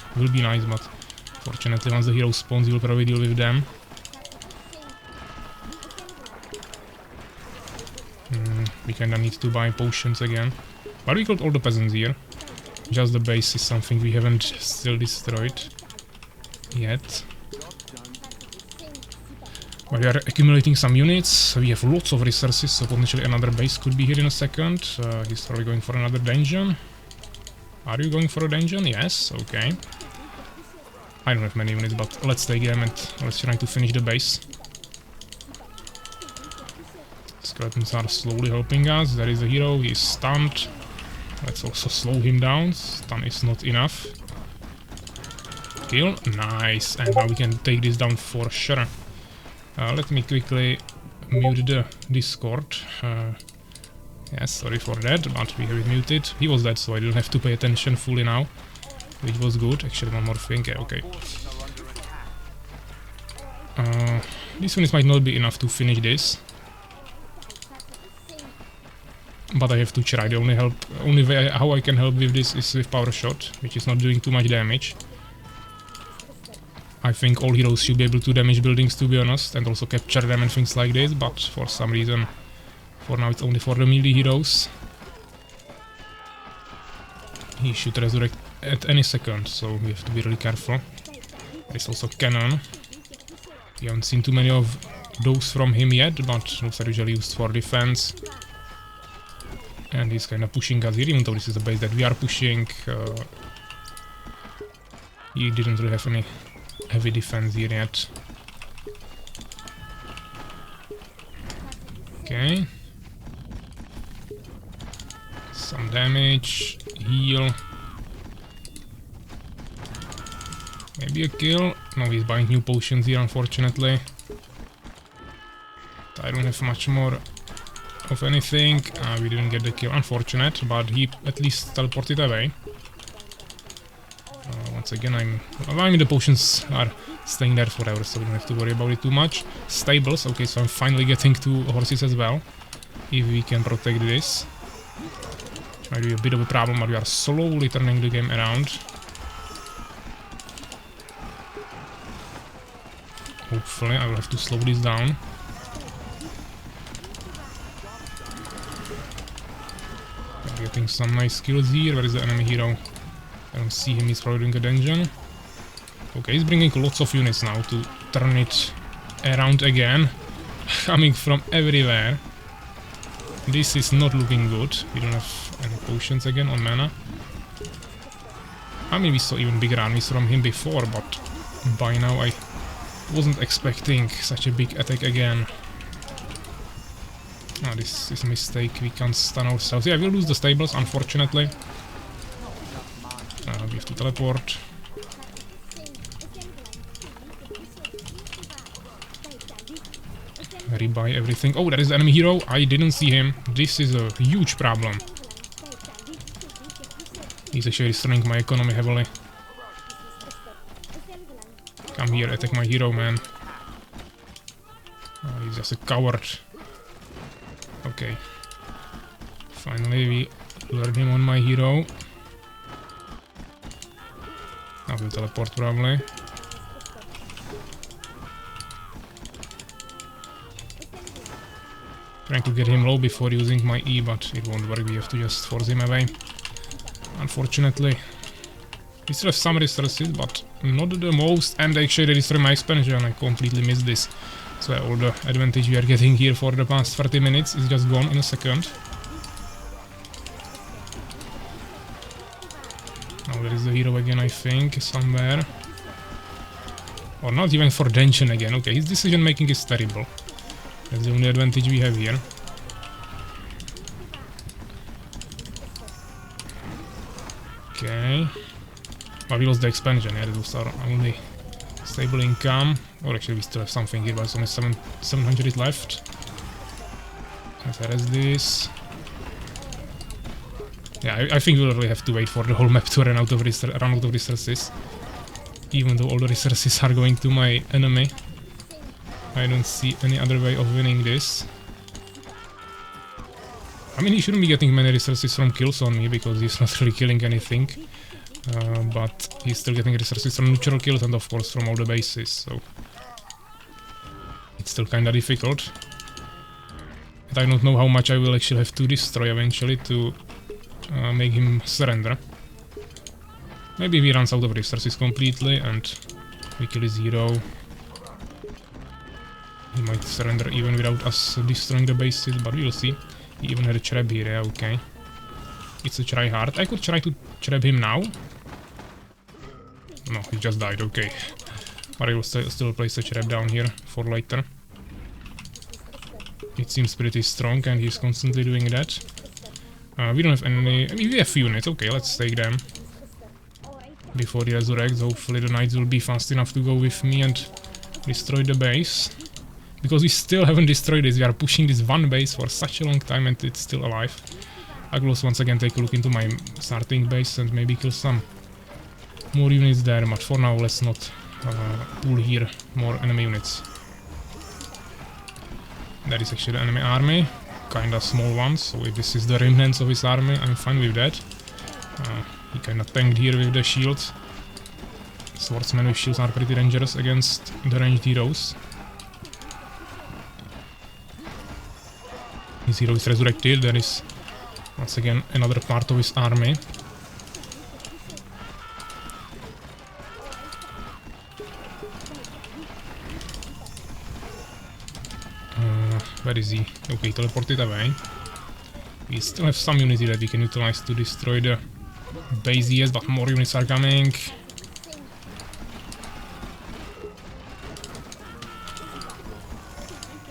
fortunately once the hero spawns, he will probably deal with them. We kinda need to buy potions again. But we got all the peasants here. Just the base is something we haven't still destroyed yet. But we are accumulating some units. We have lots of resources, so potentially another base could be here in a second. He's probably going for another dungeon. Are you going for a dungeon? Yes, okay. I don't have many units, but let's take them and let's try to finish the base. Skeletons are slowly helping us. There is a hero, he is stunned. Let's also slow him down. Stun is not enough. Kill, nice. And now we can take this down for sure. Let me quickly mute the Discord. Yes, sorry for that, but we have it muted. He was dead, so I didn't have to pay attention fully now, which was good. Actually, one more thing. Yeah, okay. These units might not be enough to finish this, but I have to try. The only way how I can help with this is with power shot, which is not doing too much damage. I think all heroes should be able to damage buildings, to be honest, and also capture them and things like this, but for some reason, for now it's only for the melee heroes. He should resurrect at any second, so we have to be really careful. There's also cannon. We haven't seen too many of those from him yet, but those are usually used for defense. And he's kind of pushing us here, even though this is the base that we are pushing. He didn't really have any heavy defense here yet. Okay. Some damage, heal. Maybe a kill. No, he's buying new potions here, unfortunately. I don't have much more of anything. We didn't get the kill, unfortunate, but he at least teleported away. Once again, I mean the potions are staying there forever, so we don't have to worry about it too much. Stables, okay, so I'm finally getting 2 horses as well. If we can protect this. Might be a bit of a problem, but we are slowly turning the game around. Hopefully, I will have to slow this down. We're getting some nice kills here. Where is the enemy hero? I don't see him, he's probably doing a dungeon. Okay, he's bringing lots of units now to turn it around again. Coming from everywhere. This is not looking good. We don't have any potions again on mana. I mean, we saw even bigger armies from him before, but by now I wasn't expecting such a big attack again. Oh, this is a mistake. We can't stun ourselves. Yeah, we'll lose the stables, unfortunately. have to teleport. Rebuy everything. Oh, that is the enemy hero. I didn't see him. This is a huge problem. He's actually destroying my economy heavily. Come here, attack my hero, man. Oh, he's just a coward. Okay. Finally, we lured him on my hero. Now we'll teleport probably. Trying to get him low before using my E, but it won't work. We have to just force him away. Unfortunately. We still have some resources, but not the most. And actually they destroy my expansion. I completely missed this. So all the advantage we are getting here for the past 30 minutes is just gone in a second. Now there is the hero again, I think, somewhere. Or not even for Denshin again. Okay, his decision making is terrible. That's the only advantage we have here. Okay. But we lost the expansion, yeah, that was our only stable income. Or actually we still have something here, but it's only 700 left. Let's arrest this. Yeah, I think we'll really have to wait for the whole map to run out of resources. Even though all the resources are going to my enemy. I don't see any other way of winning this. I mean, he shouldn't be getting many resources from kills on me, because he's not really killing anything. But he's still getting resources from neutral kills and of course from all the bases, so... It's still kinda difficult. And I don't know how much I will actually have to destroy eventually to make him surrender. Maybe he runs out of resources completely and we kill his hero. He might surrender even without us destroying the bases, but we'll see. He even had a trap here, yeah, okay. It's a try hard. I could try to trap him now. No, he just died, okay. But I will still place a trap down here for later. It seems pretty strong and he's constantly doing that. We don't have any... I mean, we have units, okay, let's take them. Before he resurrects, hopefully the knights will be fast enough to go with me and destroy the base. Because we still haven't destroyed this, we are pushing this one base for such a long time and it's still alive. I will once again take a look into my starting base and maybe kill some more units there, but for now let's not pull here more enemy units. That is actually the enemy army, kinda small ones, so if this is the remnants of his army, I'm fine with that. He kinda tanked here with the shields. Swordsmen with shields are pretty dangerous against the ranged heroes. His hero is resurrected, there is once again another part of his army. Where is he? Okay, teleported away. We still have some unity that we can utilize to destroy the base, yes, but more units are coming.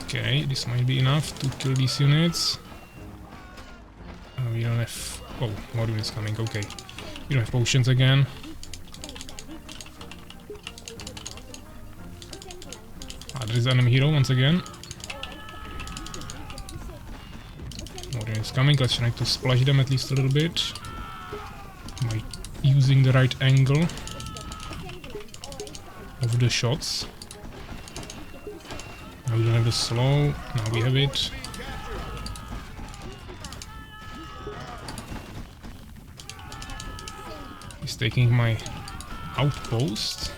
Okay, this might be enough to kill these units. We don't have... Oh, more units coming, okay. We don't have potions again. There is an enemy hero once again. More units coming, let's try to splash them at least a little bit. By using the right angle of the shots. Now we don't have the slow, now we have it. He's taking my outpost.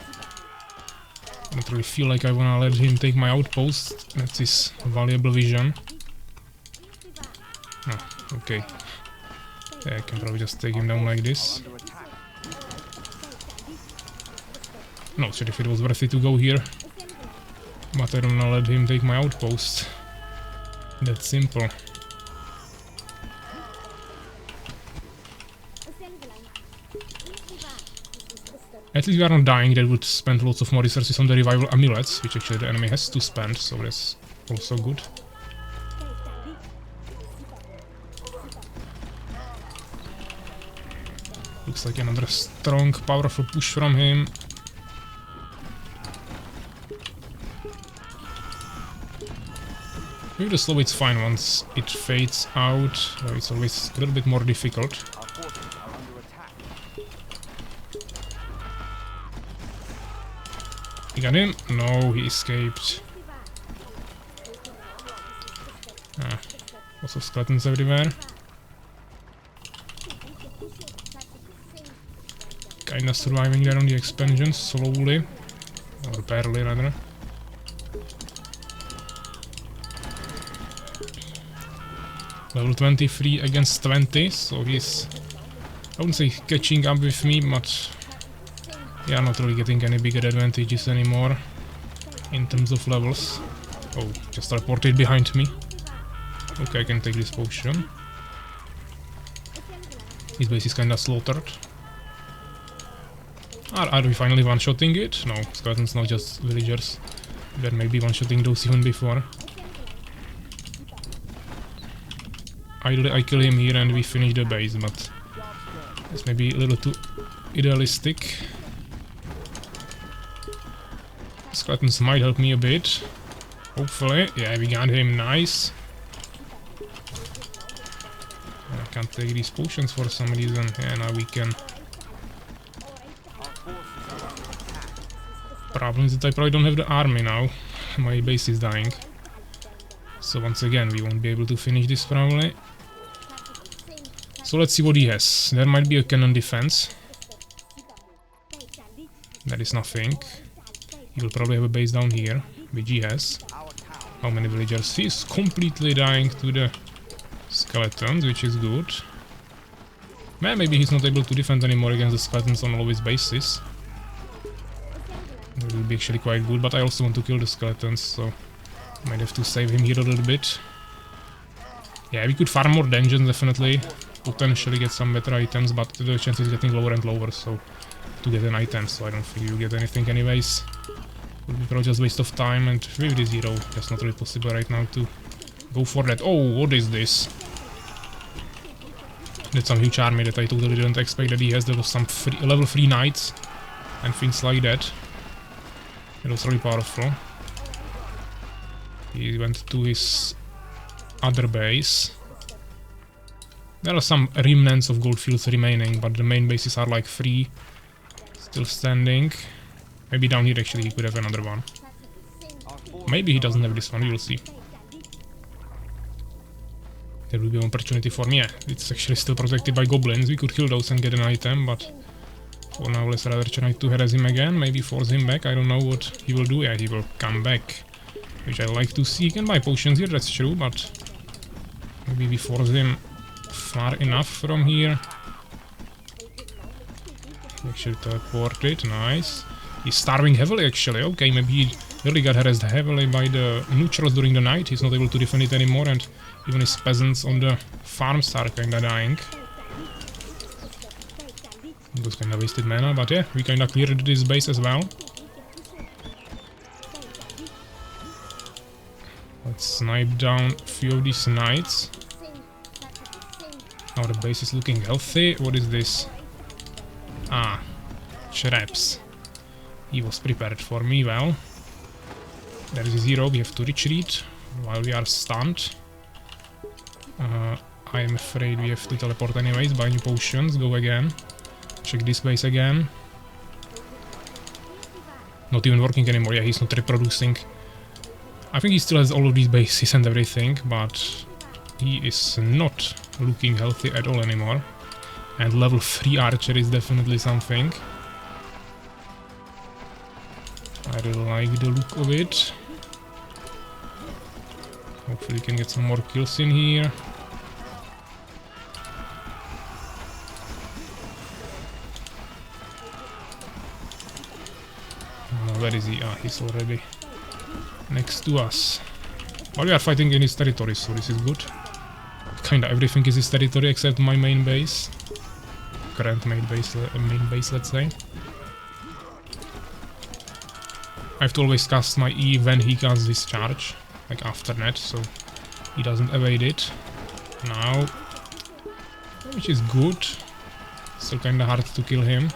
I don't really feel like I wanna let him take my outpost. That's his valuable vision. Oh, okay. Yeah, I can probably just take him down like this. Not sure if it was worth it to go here. But I don't wanna let him take my outpost. That's simple. At least we are not dying, that would spend lots of more resources on the revival amulets, which actually the enemy has to spend, so that's also good. Looks like another strong, powerful push from him. Maybe the slow it's fine once it fades out. It's always a little bit more difficult. He got him? No, he escaped. Ah, lots of skeletons everywhere. Kinda surviving there on the expansion, slowly. Or barely, rather. Level 23 against 20, so he's... I wouldn't say catching up with me, but... yeah, not really getting any bigger advantages anymore. In terms of levels. Oh, just teleported behind me. Okay, I can take this potion. His base is kinda slaughtered. Are we finally one-shotting it? No, skeletons, not just villagers. There may be one-shotting those even before. Ideally, I kill him here and we finish the base, but it's maybe a little too idealistic. Skeletons might help me a bit. Hopefully. Yeah, we got him. Nice. I can't take these potions for some reason. Yeah, now we can. Problem is that I probably don't have the army now. My base is dying. So once again, we won't be able to finish this probably. So let's see what he has. There might be a cannon defense. That is nothing. He will probably have a base down here, which he has. How many villagers? He's completely dying to the skeletons, which is good. Man, maybe he's not able to defend anymore against the skeletons on all of his bases. That will be actually quite good, but I also want to kill the skeletons, so might have to save him here a little bit. Yeah, we could farm more dungeons, definitely. Potentially get some better items, but the chance is getting lower and lower, so to get an item, so I don't think you get anything anyways. Would be probably just waste of time, and with this hero, that's not really possible right now to go for that. Oh, what is this? That's some huge army that I totally didn't expect that he has. There was some level 3 knights and things like that. It was really powerful. He went to his other base. There are some remnants of goldfields remaining, but the main bases are like 3 still standing. Maybe down here actually he could have another one. Maybe he doesn't have this one, we will see. There will be an opportunity for me. Yeah, it's actually still protected by goblins. We could kill those and get an item, but for now let's rather try to harass him again. Maybe force him back. I don't know what he will do. Yeah, he will come back, which I like to see. He can buy potions here, that's true, but maybe we force him far enough from here. He actually teleported, nice. He's starving heavily actually. Okay, maybe he really got harassed heavily by the neutrals during the night. He's not able to defend it anymore, and even his peasants on the farms are kinda dying. It was kinda wasted mana, but yeah, we kinda cleared this base as well. Let's snipe down a few of these knights. Now the base is looking healthy. What is this? Ah, traps. He was prepared for me well. There is a zero, we have to retreat while we are stunned. I am afraid we have to teleport anyways, buy new potions, go again. Check this base again. Not even working anymore, yeah, he's not reproducing. I think he still has all of these bases and everything, but he is not looking healthy at all anymore. And level 3 archer is definitely something. I really like the look of it. Hopefully we can get some more kills in here. Where is he? Ah, he's already next to us. But we are fighting in his territory, so this is good. Kinda everything is his territory except my main base. Current main base, let's say. I have to always cast my E when he casts his charge, like after that, so he doesn't evade it. Now, which is good. Still kinda hard to kill him.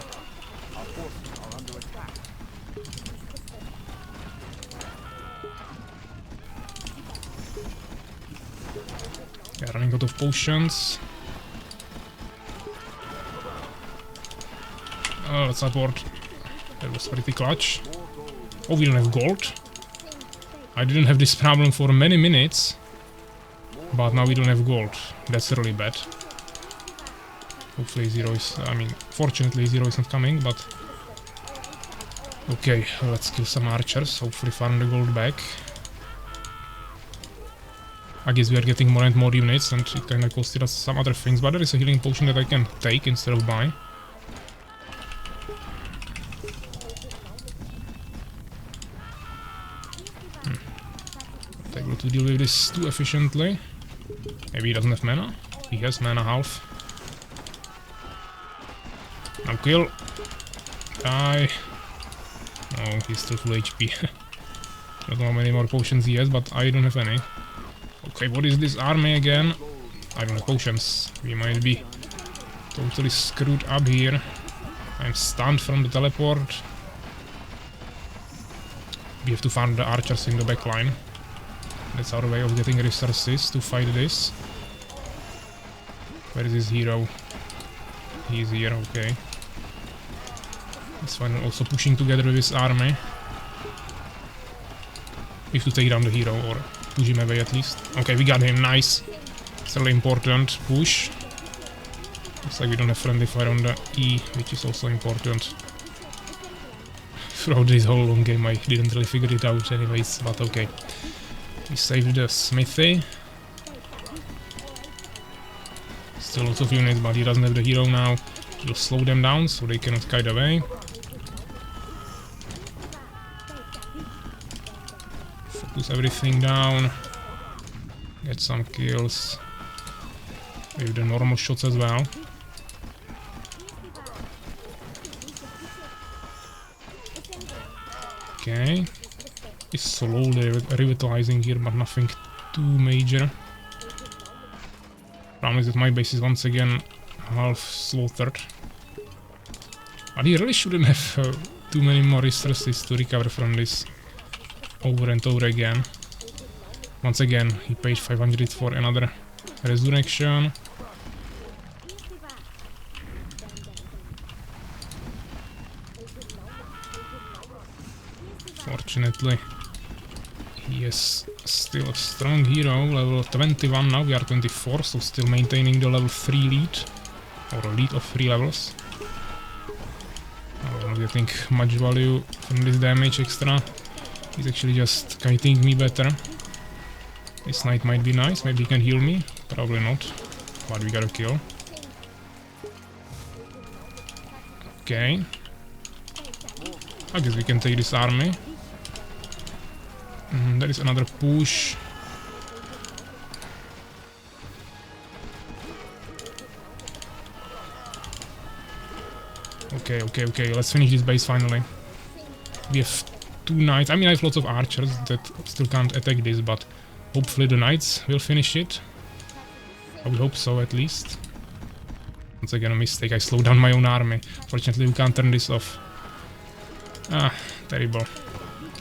Yeah, running out of potions. Oh, let's support. That was pretty clutch. Oh, we don't have gold. I didn't have this problem for many minutes. But now we don't have gold. That's really bad. Hopefully zero is... I mean, fortunately zero is not coming, but... Okay, let's kill some archers. Hopefully farm the gold back. I guess we are getting more and more units and it kinda costed us some other things, but there is a healing potion that I can take instead of buy. Not able to deal with this too efficiently. Maybe he doesn't have mana? He has mana half. Now kill! Die! Oh, he's still full HP. Don't know how many more potions he has, but I don't have any. Okay, what is this army again? I don't have potions. We might be totally screwed up here. I'm stunned from the teleport. We have to farm the archers in the back line. That's our way of getting resources to fight this. Where is his hero? He's here, okay. That's fine, also pushing together with his army. We have to take down the hero, or push him away at least. Okay, we got him, nice. It's really important. Push. Looks like we don't have friendly fire on the E, which is also important. Throughout this whole long game I didn't really figure it out anyways, but okay. We saved the smithy. Still lots of units, but he doesn't have the hero now. We'll slow them down so they cannot kite away. Focus everything down. Get some kills. With the normal shots as well. Okay. It's slowly revitalizing here, but nothing too major. Problem is that my base is once again half slaughtered. But he really shouldn't have too many more resources to recover from this over and over again. Once again, he paid 500 for another resurrection. Fortunately, he is still a strong hero, level 21 now, we are 24, so still maintaining the level 3 lead, or a lead of 3 levels. I'm not getting much value from this damage extra, he's actually just kiting me better. This knight might be nice, maybe he can heal me, probably not, but we gotta kill. Okay. I guess we can take this army. There is another push. Okay, let's finish this base finally. We have 2 knights. I mean, I have lots of archers that still can't attack this, but hopefully the knights will finish it. I would hope so, at least. Once again, a mistake. I slowed down my own army. Fortunately, we can't turn this off. Ah, terrible.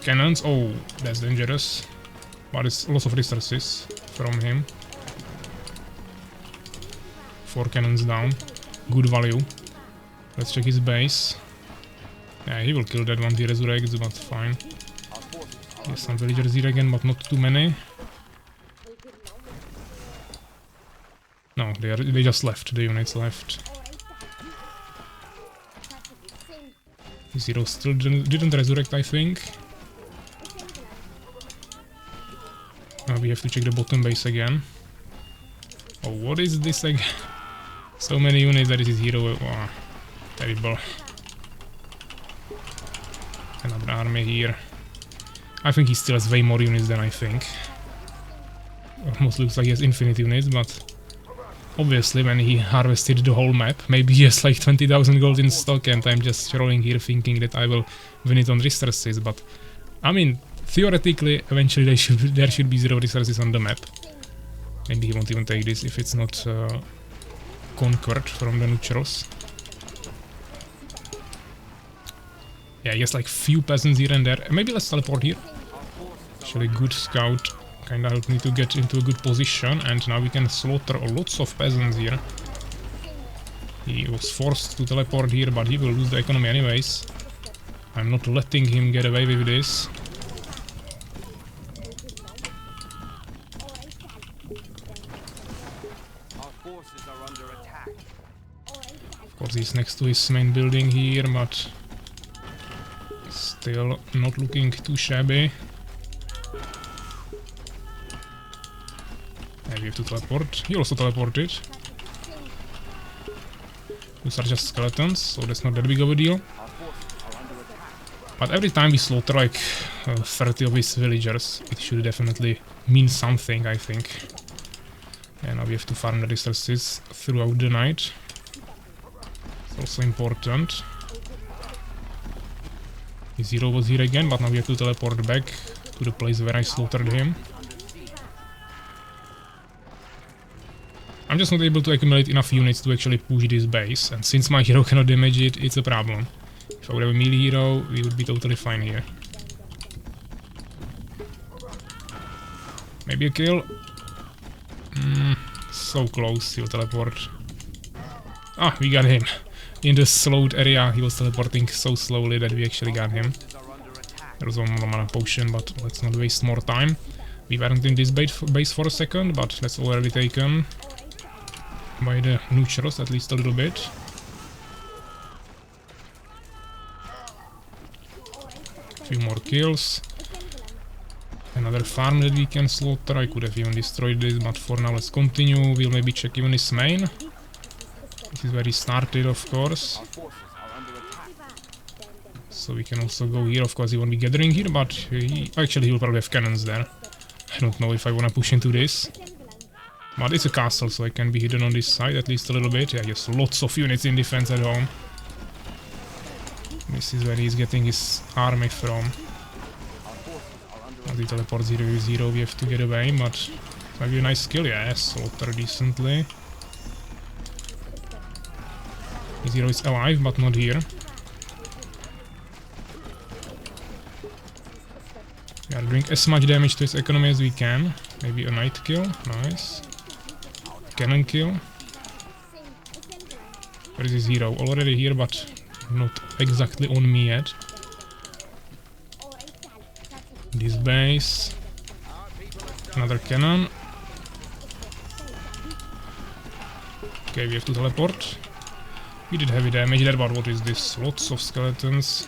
Cannons, oh, that's dangerous. But it's lots of resources from him. 4 cannons down. Good value. Let's check his base. Yeah, he will kill that one, he resurrects, but fine. He has some villagers here again, but not too many. No, they just left, the units left. His hero still didn't resurrect, I think. We have to check the bottom base again. Oh, what is this again? So many units, that is his hero. Oh, terrible. Another army here. I think he still has way more units than I think. Almost looks like he has infinite units, but obviously when he harvested the whole map, maybe he has like 20,000 gold in stock and I'm just rolling here thinking that I will win it on resources, but I mean, theoretically, eventually there should be 0 resources on the map. Maybe he won't even take this if it's not conquered from the Nucheros. Yeah, he has like few peasants here and there. Maybe let's teleport here. Actually, good scout. Kinda helped me to get into a good position, and now we can slaughter lots of peasants here. He was forced to teleport here, but he will lose the economy anyways. I'm not letting him get away with this. Of course, he's next to his main building here, but still not looking too shabby. Yeah, we have to teleport. He also teleported. Those are just skeletons, so that's not that big of a deal. But every time we slaughter like 30 of his villagers, it should definitely mean something, I think. And now we have to farm the resources throughout the night. It's also important. His hero was here again, but now we have to teleport back to the place where I slaughtered him. I'm just not able to accumulate enough units to actually push this base, and since my hero cannot damage it, it's a problem. If I would have a melee hero, we would be totally fine here. Maybe a kill? So close, he'll teleport. Ah, we got him. In the slowed area, he was teleporting so slowly that we actually got him. There was one more mana potion, but let's not waste more time. We weren't in this base for a second, but that's already taken by the neutrals, at least a little bit. Few more kills. Another farm that we can slaughter. I could have even destroyed this, but for now let's continue. We'll maybe check even his main. This is where he started, of course. So we can also go here. Of course he won't be gathering here, but actually he will probably have cannons there. I don't know if I wanna push into this. But it's a castle, so I can be hidden on this side at least a little bit. Yeah, he has lots of units in defense at home. This is where he's getting his army from. As he teleports 0 we have to get away, but maybe a nice kill, yeah, slaughter decently. His hero is alive, but not here. We are doing as much damage to his economy as we can. Maybe a night kill, nice. Cannon kill. Where is his hero? Already here, but not exactly on me yet. This base. Another cannon. Okay, we have to teleport. We did heavy damage there, but what is this? Lots of skeletons.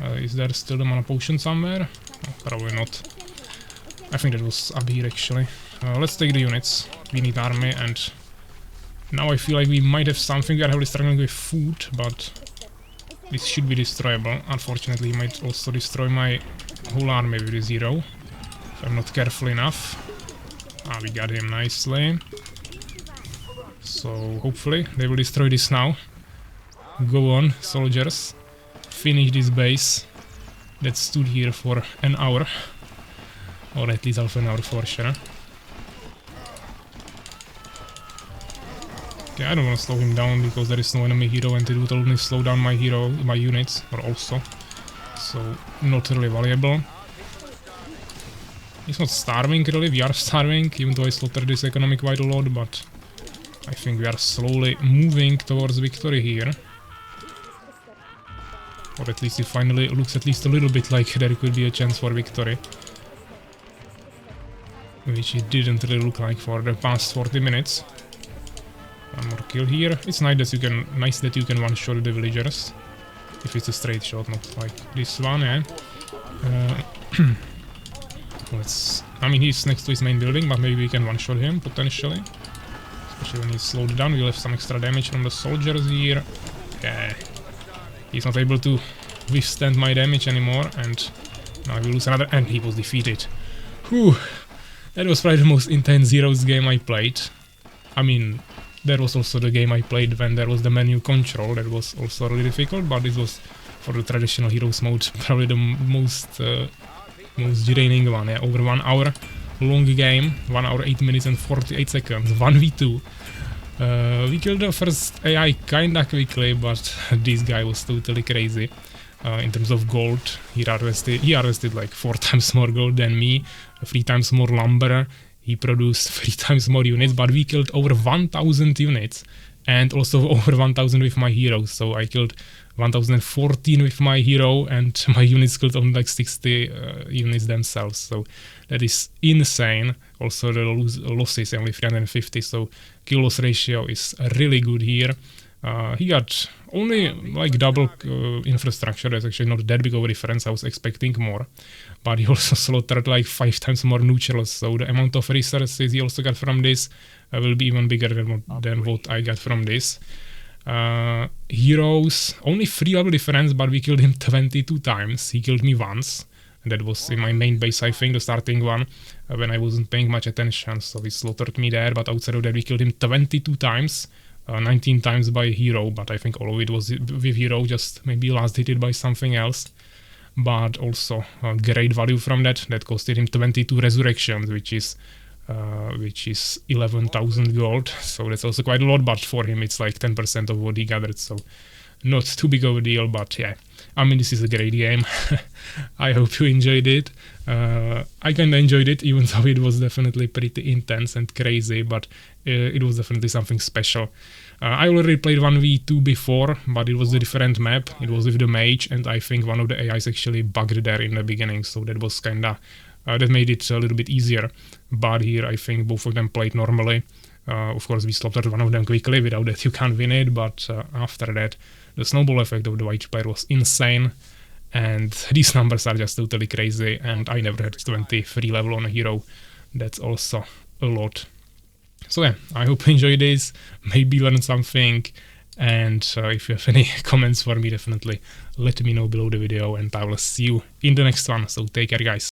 Is there still the mana potion somewhere? Oh, probably not. I think that was up here actually. Let's take the units. We need army, and now I feel like we might have something. We are heavily struggling with food, but this should be destroyable. Unfortunately, he might also destroy my whole army with his hero, if I'm not careful enough. Ah, we got him nicely. So hopefully they will destroy this now. Go on, soldiers. Finish this base that stood here for an hour. Or at least half an hour for sure. Okay, I don't want to slow him down because there is no enemy hero and it would only slow down my units, or also. So, not really valuable. He's not starving really, we are starving, even though I slaughtered this economy quite a lot, but I think we are slowly moving towards victory here. Or at least it finally looks at least a little bit like there could be a chance for victory. Which it didn't really look like for the past 40 minutes. One more kill here. It's nice that you can one-shot the villagers. If it's a straight shot, not like this one, yeah. I mean, he's next to his main building, but maybe we can one-shot him, potentially. Especially when he's slowed down, we'll have some extra damage from the soldiers here. Okay. He's not able to withstand my damage anymore, and now we lose another, and he was defeated. Whew. That was probably the most intense Heroes game I played. I mean, that was also the game I played when there was the menu control. That was also really difficult, but this was, for the traditional Heroes mode, probably the most draining one. Yeah, over 1 hour long game, 1 hour 8 minutes and 48 seconds, 1v2. We killed the first AI kinda quickly, but this guy was totally crazy. In terms of gold, he harvested like 4 times more gold than me, 3 times more lumber. He produced 3 times more units, but we killed over 1,000 units, and also over 1,000 with my heroes. So I killed 1,014 with my hero, and my units killed only like 60 units themselves. So that is insane. Also the losses only 350, so kill loss ratio is really good here. He got only like double infrastructure. That's actually not that big of a difference. I was expecting more, but he also slaughtered like 5 times more neutrals. So the amount of resources he also got from this will be even bigger than what I got from this. Heroes, only 3 level difference, but we killed him 22 times. He killed me once. That was in my main base, I think, the starting one, when I wasn't paying much attention. So he slaughtered me there, but outside of that we killed him 22 times. 19 times by hero, but I think all of it was with hero, just maybe last hit it by something else. But also great value from that. That costed him 22 resurrections, which is 11,000 gold. So that's also quite a lot, but for him it's like 10% of what he gathered. So not too big of a deal, but yeah. I mean, this is a great game. I hope you enjoyed it. I kinda enjoyed it, even though it was definitely pretty intense and crazy, but it was definitely something special. I already played 1v2 before, but it was a different map. It was with the mage, and I think one of the AIs actually bugged there in the beginning, so that was kinda... that made it a little bit easier. But here I think both of them played normally. Of course, we slaughtered one of them quickly, without that you can't win it, but after that, the snowball effect of the white player was insane, and these numbers are just totally crazy, and I never had 23 level on a hero. That's also a lot. So yeah, I hope you enjoyed this, maybe learned something, and if you have any comments for me, definitely let me know below the video, and I will see you in the next one. So take care, guys.